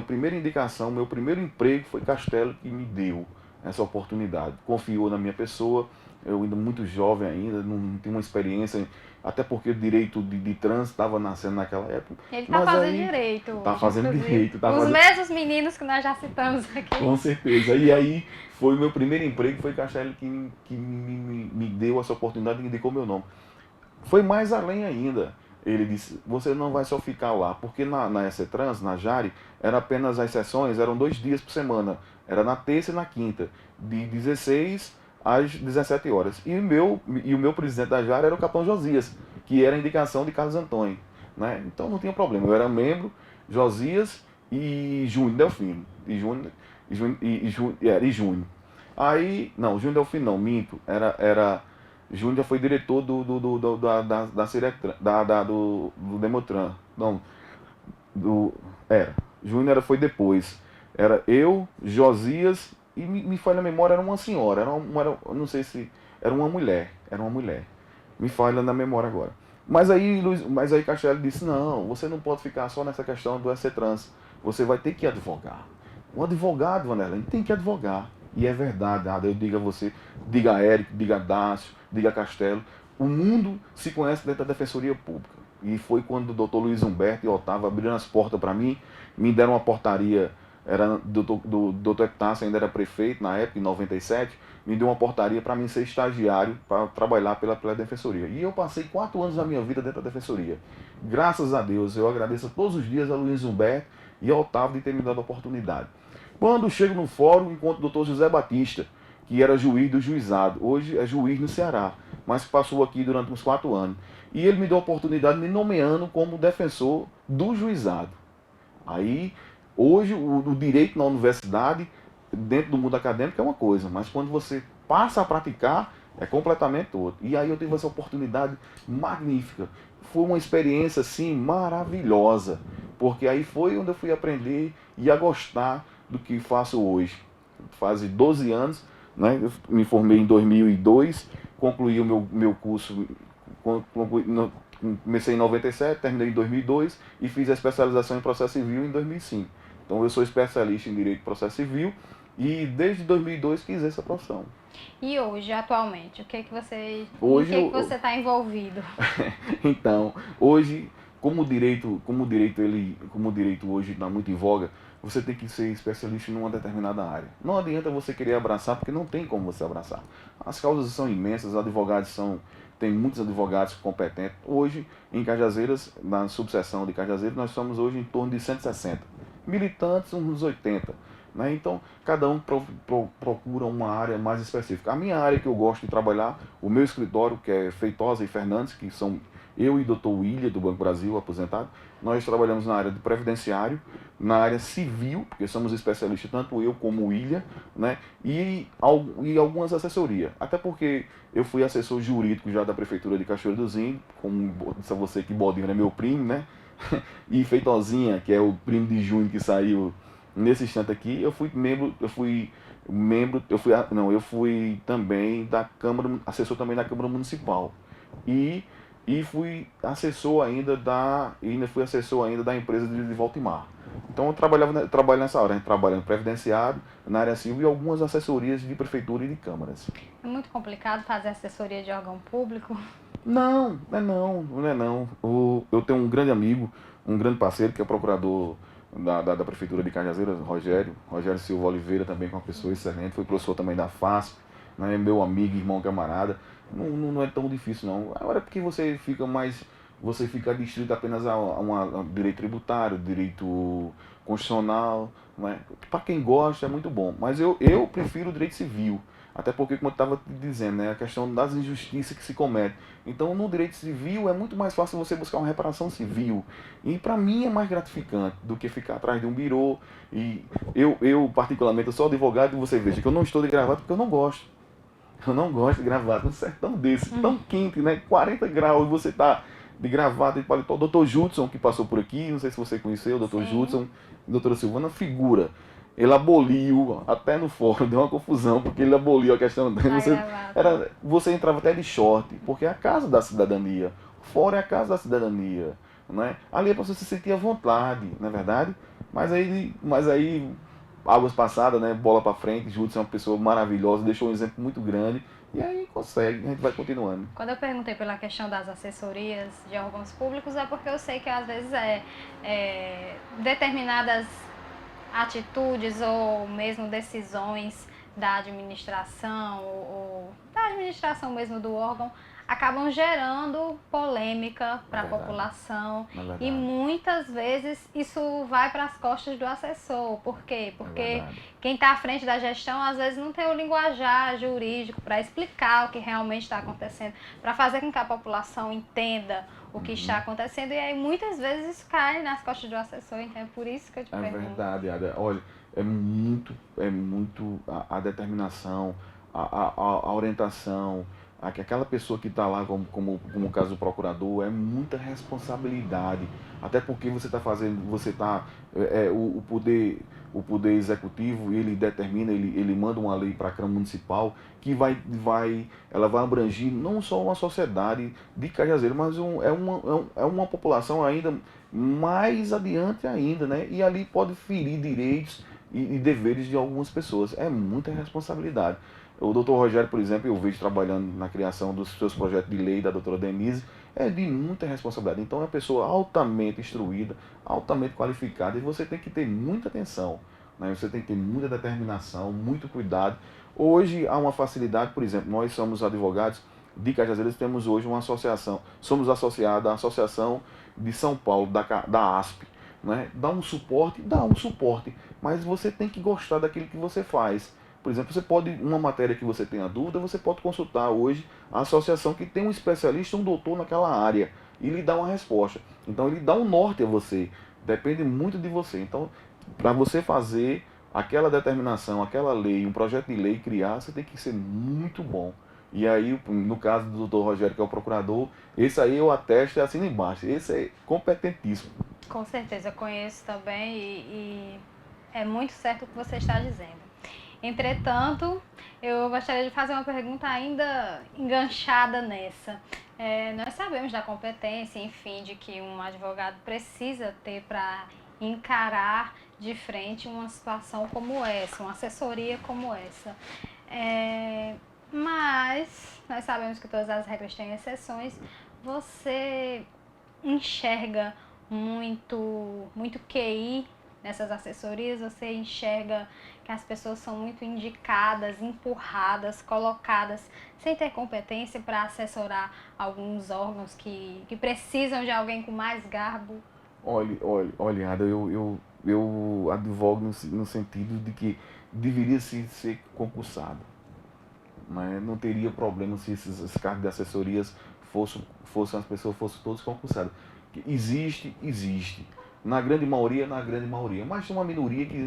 primeira indicação, meu primeiro emprego foi Castelo que me deu essa oportunidade. Confiou na minha pessoa, eu ainda muito jovem ainda, não tinha uma experiência, até porque o direito de trânsito estava nascendo naquela época. Ele está fazendo direito. Está fazendo direito. Os mesmos meninos que nós já citamos aqui. Com certeza. E aí foi o meu primeiro emprego, foi Castelo que me deu essa oportunidade e indicou meu nome. Foi mais além ainda. Ele disse, você não vai só ficar lá, porque na SETRANS, na JARE, era apenas as sessões, eram 2 dias por semana. Era na terça e na quinta, de 16 às 17 horas. E o meu presidente da JARE era o capitão Josias, que era a indicação de Carlos Antônio. Né? Então não tinha problema, eu era membro, Josias e Júnior Delfino. E Júnior. Aí, não, Júnior Delfino não, minto, Júnior já foi diretor do Demotran. Não, Júnior foi depois. Era eu, Josias, e me falha a memória, era uma senhora, não sei se era uma mulher. Me falha na memória agora. Mas aí Castelo disse, não, você não pode ficar só nessa questão do SETRANS. Você vai ter que advogar. O advogado, Vanderlei, tem que advogar. E é verdade, eu digo a você, diga a Érico, diga a Dácio, diga a Castelo, o mundo se conhece dentro da Defensoria Pública. E foi quando o doutor Luiz Humberto e Otávio abriram as portas para mim, me deram uma portaria, era do doutor Epitácio, ainda era prefeito na época, em 97, me deu uma portaria para mim ser estagiário, para trabalhar pela Defensoria. E eu passei 4 anos da minha vida dentro da Defensoria. Graças a Deus, eu agradeço todos os dias a Luiz Humberto e a Otávio de ter me dado a oportunidade. Quando chego no fórum, encontro o doutor José Batista, que era juiz do juizado, hoje é juiz no Ceará, mas passou aqui durante uns 4 anos. E ele me deu a oportunidade me nomeando como defensor do juizado. Aí, hoje, o direito na universidade, dentro do mundo acadêmico, é uma coisa, mas quando você passa a praticar, é completamente outro. E aí eu tive essa oportunidade magnífica. Foi uma experiência, assim, maravilhosa, porque aí foi onde eu fui aprender e a gostar do que faço hoje. Faz 12 anos, né? Eu me formei em 2002, concluí o meu curso, comecei em 97, terminei em 2002 e fiz a especialização em processo civil em 2005. Então eu sou especialista em direito de processo civil e desde 2002 quis essa profissão. E hoje, atualmente, o que é que você está envolvido? Então, hoje, como o direito hoje está muito em voga, você tem que ser especialista em uma determinada área. Não adianta você querer abraçar, porque não tem como você abraçar. As causas são imensas, tem muitos advogados competentes. Hoje, em Cajazeiras, na subseção de Cajazeiras, nós somos hoje em torno de 160. Militantes, uns 80. Né? Então, cada um procura uma área mais específica. A minha área que eu gosto de trabalhar, o meu escritório, que é Feitosa e Fernandes, que são eu e o Dr. William, do Banco Brasil, aposentado, nós trabalhamos na área de previdenciário, na área civil, porque somos especialistas, tanto eu como o William, né? e algumas assessorias. Até porque eu fui assessor jurídico já da Prefeitura de Cachoeira do Zinho, como disse a você que Bodinho é meu primo, né? E Feitozinha, que é o primo de junho que saiu nesse instante aqui, eu fui também da Câmara, assessor também da Câmara Municipal. E fui assessor ainda da empresa de Voltimar. Então eu trabalho nessa área, a gente trabalha no previdenciário, na área civil e algumas assessorias de prefeitura e de câmaras. É muito complicado fazer assessoria de órgão público? Não é não. Eu tenho um grande amigo, um grande parceiro, que é o procurador da Prefeitura de Cajazeiras, Rogério Silva Oliveira, também com uma pessoa excelente, foi professor também da FASP, né, meu amigo, irmão, camarada. Não é tão difícil não. Agora é porque você fica distrito apenas a direito tributário, direito constitucional, né? Para quem gosta é muito bom, mas eu prefiro o direito civil, até porque, como eu estava te dizendo, né, a questão das injustiças que se cometem. Então, no direito civil é muito mais fácil você buscar uma reparação civil, e para mim é mais gratificante do que ficar atrás de um birô. E eu particularmente, eu sou advogado, e você veja que eu não estou de gravata porque eu não gosto. Eu não gosto de gravata num sertão desse, tão quente, né? 40 graus, e você tá de gravata e paletó. O doutor Judson, que passou por aqui, não sei se você conheceu, o doutor Judson, a doutora Silvana, figura. Ele aboliu, até no fórum, deu uma confusão, porque ele aboliu a questão. Você entrava até de short, porque é a casa da cidadania. O fórum é a casa da cidadania. Né? Ali é para você se sentir à vontade, não é verdade? Mas aí águas passadas, né? Bola para frente, Judson é uma pessoa maravilhosa, deixou um exemplo muito grande, e aí consegue, a gente vai continuando. Quando eu perguntei pela questão das assessorias de órgãos públicos, é porque eu sei que às vezes determinadas atitudes ou mesmo decisões da administração ou da administração mesmo do órgão acabam gerando polêmica para a população, e muitas vezes isso vai para as costas do assessor. Por quê? Porque quem está à frente da gestão às vezes não tem o linguajar jurídico para explicar o que realmente está acontecendo, para fazer com que a população entenda o que está acontecendo, e aí muitas vezes isso cai nas costas do assessor. Então é por isso que eu te pergunto. É verdade, Ada. Olha, é muito a determinação, a orientação. Aquela pessoa que está lá, como o caso do procurador, é muita responsabilidade. Até porque o poder executivo, ele determina, ele manda uma lei para a Câmara Municipal que ela vai abranger não só uma sociedade de Cajazeiras, mas é uma população ainda mais adiante ainda, né? E ali pode ferir direitos e deveres de algumas pessoas. É muita responsabilidade. O doutor Rogério, por exemplo, eu vejo trabalhando na criação dos seus projetos de lei da doutora Denise, é de muita responsabilidade. Então é uma pessoa altamente instruída, altamente qualificada, e você tem que ter muita atenção, né? Você tem que ter muita determinação, muito cuidado. Hoje há uma facilidade, por exemplo, nós somos advogados de Cajazeiras, temos hoje uma associação, somos associados à Associação de São Paulo, da ASP, né? Dá um suporte, mas você tem que gostar daquilo que você faz. Por exemplo, você pode, uma matéria que você tenha dúvida, você pode consultar hoje a associação que tem um especialista, um doutor naquela área, e lhe dá uma resposta. Então ele dá um norte a você, depende muito de você. Então, para você fazer aquela determinação, aquela lei, um projeto de lei criar, você tem que ser muito bom. E aí, no caso do doutor Rogério, que é o procurador, esse aí eu atesto e assino embaixo. Esse é competentíssimo. Com certeza, eu conheço também e é muito certo o que você está dizendo. Entretanto, eu gostaria de fazer uma pergunta ainda enganchada nessa. Nós sabemos da competência, enfim, de que um advogado precisa ter para encarar de frente uma situação como essa, uma assessoria como essa. Mas nós sabemos que todas as regras têm exceções. Você enxerga muito QI nessas assessorias? Você enxerga que as pessoas são muito indicadas, empurradas, colocadas sem ter competência para assessorar alguns órgãos que precisam de alguém com mais garbo? Olha, Ada, eu advogo no sentido de que deveria ser concursado. Mas não teria problema se esses cargos de assessorias fossem as pessoas fossem todos concursados. Existe. Na grande maioria, mas tem uma minoria que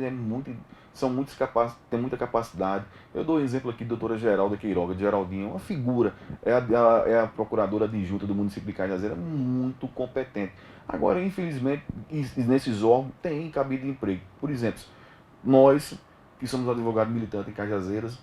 são muito capazes, tem muita capacidade. Eu dou um exemplo aqui, doutora Geralda Queiroga, Geraldinha, uma figura, é a procuradora adjunta do município de Cajazeiras, muito competente. Agora, infelizmente, nesses órgãos tem cabida de emprego. Por exemplo, nós, que somos advogados militantes em Cajazeiras,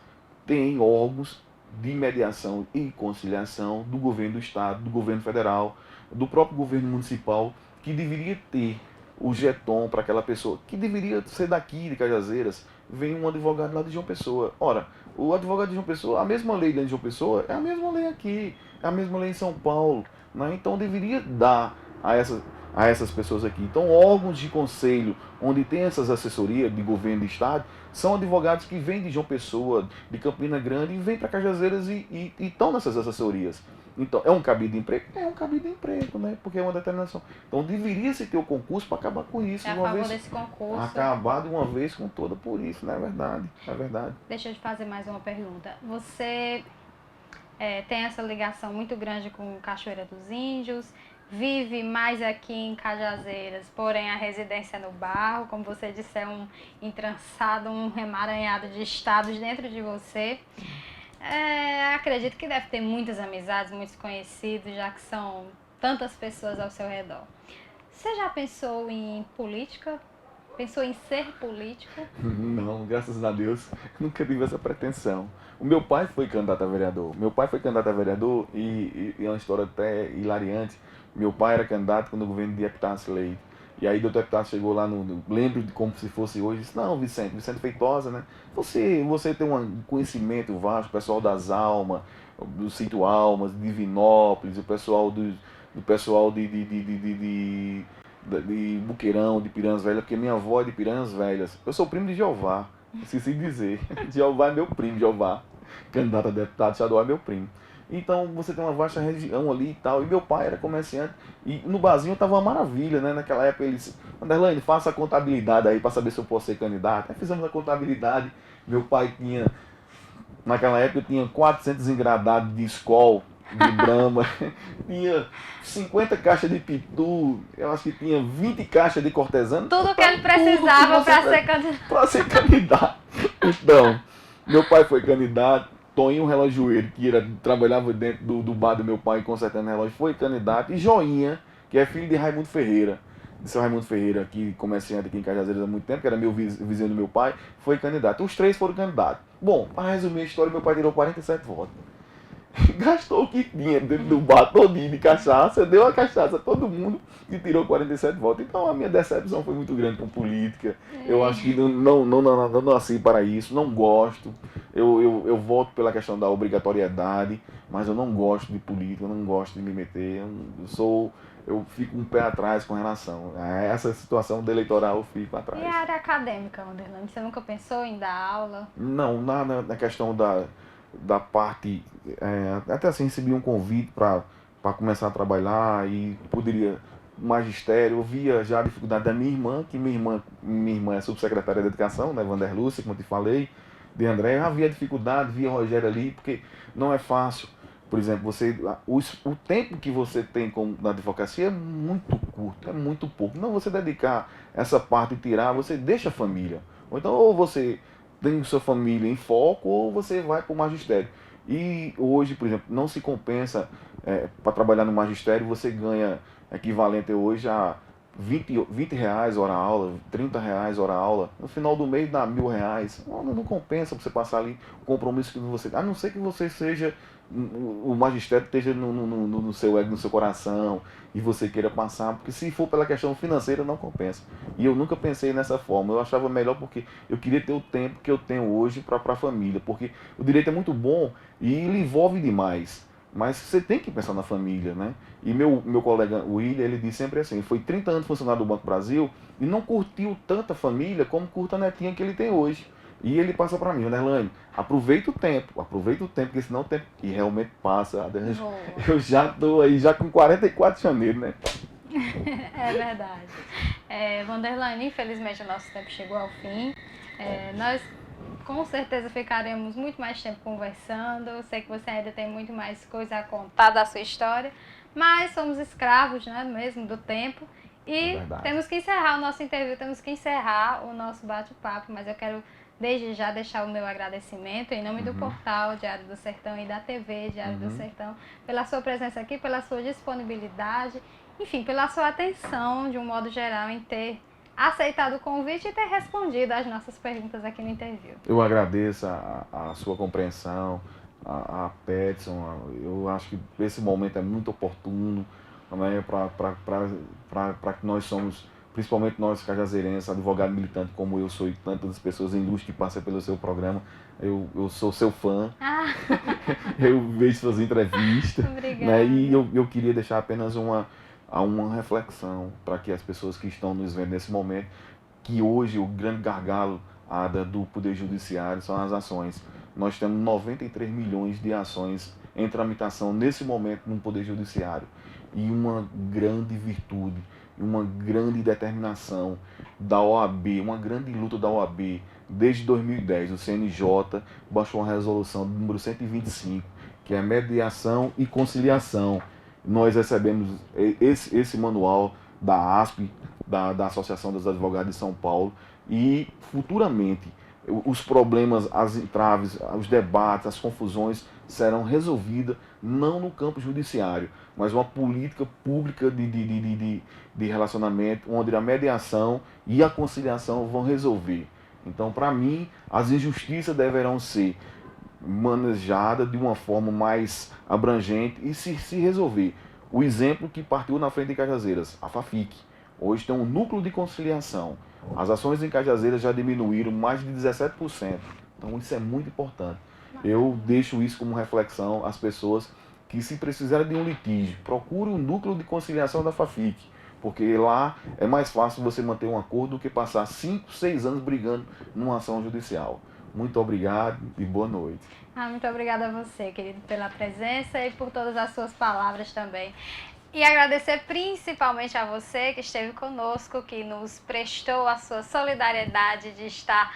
tem órgãos de mediação e conciliação do governo do estado, do governo federal, do próprio governo municipal, que deveria ter o jeton para aquela pessoa, que deveria ser daqui de Cajazeiras. Vem um advogado lá de João Pessoa. Ora, o advogado de João Pessoa, a mesma lei lá de João Pessoa é a mesma lei aqui, é a mesma lei em São Paulo, né? Então deveria dar a essas pessoas aqui. Então, órgãos de conselho, onde tem essas assessorias de governo de estado, são advogados que vêm de João Pessoa, de Campina Grande, e vêm para Cajazeiras e estão nessas assessorias. Então, é um cabide de emprego? É um cabide de emprego, né? Porque é uma determinação. Então, deveria-se ter o concurso para acabar com isso. É a favor desse concurso. Acabar de uma vez com toda por isso, não é verdade? É verdade. Deixa eu te fazer mais uma pergunta. Você tem essa ligação muito grande com Cachoeira dos Índios, vive mais aqui em Cajazeiras, porém a residência no Barro, como você disse, é um entrançado, um emaranhado de estados dentro de você. Acredito que deve ter muitas amizades, muitos conhecidos, já que são tantas pessoas ao seu redor. Você já pensou em política? Pensou em ser político? Não, graças a Deus, nunca tive essa pretensão. O meu pai foi candidato a vereador. E é uma história até hilariante. Meu pai era candidato quando o governo de Epitácio Leite. E aí o doutor Epitácio chegou lá, lembro de como se fosse hoje, disse, não, Vicente Feitosa, né? Você tem um conhecimento vasto, o pessoal das Almas, do Sítio Almas, de Divinópolis, o pessoal de Buqueirão, de Piranhas Velhas, porque minha avó é de Piranhas Velhas. Eu sou primo de Jeová, esqueci de dizer. Jeová é meu primo, Jeová. Candidato a deputado estadual é meu primo. Então você tem uma vasta região ali e tal. E meu pai era comerciante. E no barzinho tava uma maravilha, né? Naquela época ele disse, Anderlane, faça a contabilidade aí para saber se eu posso ser candidato. Aí fizemos a contabilidade. Meu pai tinha, naquela época eu tinha 400 engradados de Skol, de Brahma. Tinha 50 caixas de Pitu. Eu acho que tinha 20 caixas de cortesano. Tudo que ele precisava para ser candidato. Para ser candidato. Então, meu pai foi candidato. Toninho Relojoeiro, que trabalhava dentro do bar do meu pai consertando relógio, foi candidato. E Joinha, que é filho de Raimundo Ferreira, de seu Raimundo Ferreira, que comerciante aqui em Cajazeiras há muito tempo, que era meu vizinho do meu pai, foi candidato. Os três foram candidatos. Bom, para resumir a história, meu pai tirou 47 votos. gastou o que tinha dentro do bar todinho de cachaça, deu a cachaça a todo mundo e tirou 47 votos. Então a minha decepção foi muito grande com política. Eu acho que não nasci para isso, não gosto. Eu voto pela questão da obrigatoriedade, mas eu não gosto de política, eu não gosto de me meter. Eu fico um pé atrás com relação a essa situação do eleitoral, eu fico atrás. E a área acadêmica, Wanderlane? Você nunca pensou em dar aula? Não, na questão da parte, até assim recebi um convite para começar a trabalhar e poderia, magistério, eu via já a dificuldade da minha irmã, que minha irmã é subsecretária de Educação, né, Vanderlúcia, como eu te falei, de André, eu havia dificuldade, via Rogério ali, porque não é fácil. Por exemplo, o tempo que você tem na advocacia é muito curto, é muito pouco. Não você dedicar essa parte e tirar, você deixa a família. Ou então, ou você tem sua família em foco, ou você vai para o magistério. E hoje, por exemplo, não se compensa para trabalhar no magistério, você ganha equivalente hoje a R$20 hora aula, R$30 hora aula. No final do mês dá R$1.000. Não compensa você passar ali o compromisso que você... A não ser que você seja... O magistério esteja no seu ego, no seu coração, e você queira passar, porque se for pela questão financeira, não compensa. E eu nunca pensei nessa forma, eu achava melhor porque eu queria ter o tempo que eu tenho hoje para a família, porque o direito é muito bom e ele envolve demais, mas você tem que pensar na família, né? E meu colega William, ele diz sempre assim, foi 30 anos funcionário do Banco Brasil e não curtiu tanta família como curta a netinha que ele tem hoje. E ele passa para mim, Wanderlane, aproveita o tempo, porque senão o tempo... E realmente passa, eu já estou aí, já com 44 de janeiro, né? É verdade. Wanderlane, infelizmente o nosso tempo chegou ao fim. Nós com certeza ficaremos muito mais tempo conversando. Eu sei que você ainda tem muito mais coisa a contar da sua história, mas somos escravos, né, mesmo do tempo. E temos que encerrar o nosso interview, temos que encerrar o nosso bate-papo, mas eu quero desde já deixar o meu agradecimento em nome do portal Diário do Sertão e da TV Diário do Sertão, pela sua presença aqui, pela sua disponibilidade, enfim, pela sua atenção de um modo geral em ter aceitado o convite e ter respondido às nossas perguntas aqui no interview. Eu agradeço a sua compreensão, a Peterson. Eu acho que esse momento é muito oportuno, né, para que nós somos... Principalmente nós, cajazeirenses, advogado militante como eu sou e tantas pessoas ilustres que passam pelo seu programa, eu sou seu fã, eu vejo suas entrevistas, né? E eu queria deixar apenas uma reflexão para que as pessoas que estão nos vendo nesse momento, que hoje o grande gargalo do Poder Judiciário são as ações. Nós temos 93 milhões de ações em tramitação nesse momento no Poder Judiciário. E uma grande virtude, uma grande determinação da OAB, uma grande luta da OAB. Desde 2010, o CNJ baixou uma resolução número 125, que é mediação e conciliação. Nós recebemos esse manual da ASP, da Associação dos Advogados de São Paulo, e futuramente os problemas, as entraves, os debates, as confusões serão resolvidas não no campo judiciário, mas uma política pública de relacionamento, onde a mediação e a conciliação vão resolver. Então, para mim, as injustiças deverão ser manejadas de uma forma mais abrangente e se resolver. O exemplo que partiu na frente de Cajazeiras, a FAFIC, hoje tem um núcleo de conciliação. As ações em Cajazeiras já diminuíram mais de 17%. Então isso é muito importante. Eu deixo isso como reflexão às pessoas que, se precisarem de um litígio, procurem o núcleo de conciliação da FAFIC, porque lá é mais fácil você manter um acordo do que passar 5, 6 anos brigando numa ação judicial. Muito obrigado e boa noite. Muito obrigada a você, querido, pela presença e por todas as suas palavras também. E agradecer principalmente a você que esteve conosco, que nos prestou a sua solidariedade de estar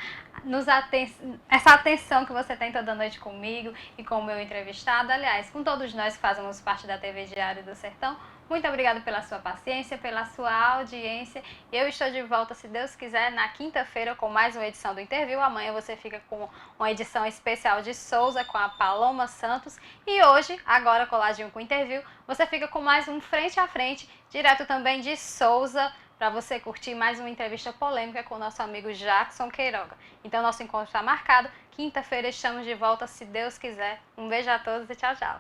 essa atenção que você tem toda noite comigo e com o meu entrevistado, aliás, com todos nós que fazemos parte da TV Diário do Sertão. Muito obrigada pela sua paciência, pela sua audiência. Eu estou de volta, se Deus quiser, na quinta-feira com mais uma edição do Interview. Amanhã você fica com uma edição especial de Souza com a Paloma Santos. E hoje, agora coladinho com o Interview, você fica com mais um Frente a Frente, direto também de Souza, para você curtir mais uma entrevista polêmica com o nosso amigo Jackson Queiroga. Então, nosso encontro está marcado. Quinta-feira estamos de volta, se Deus quiser. Um beijo a todos e tchau, tchau.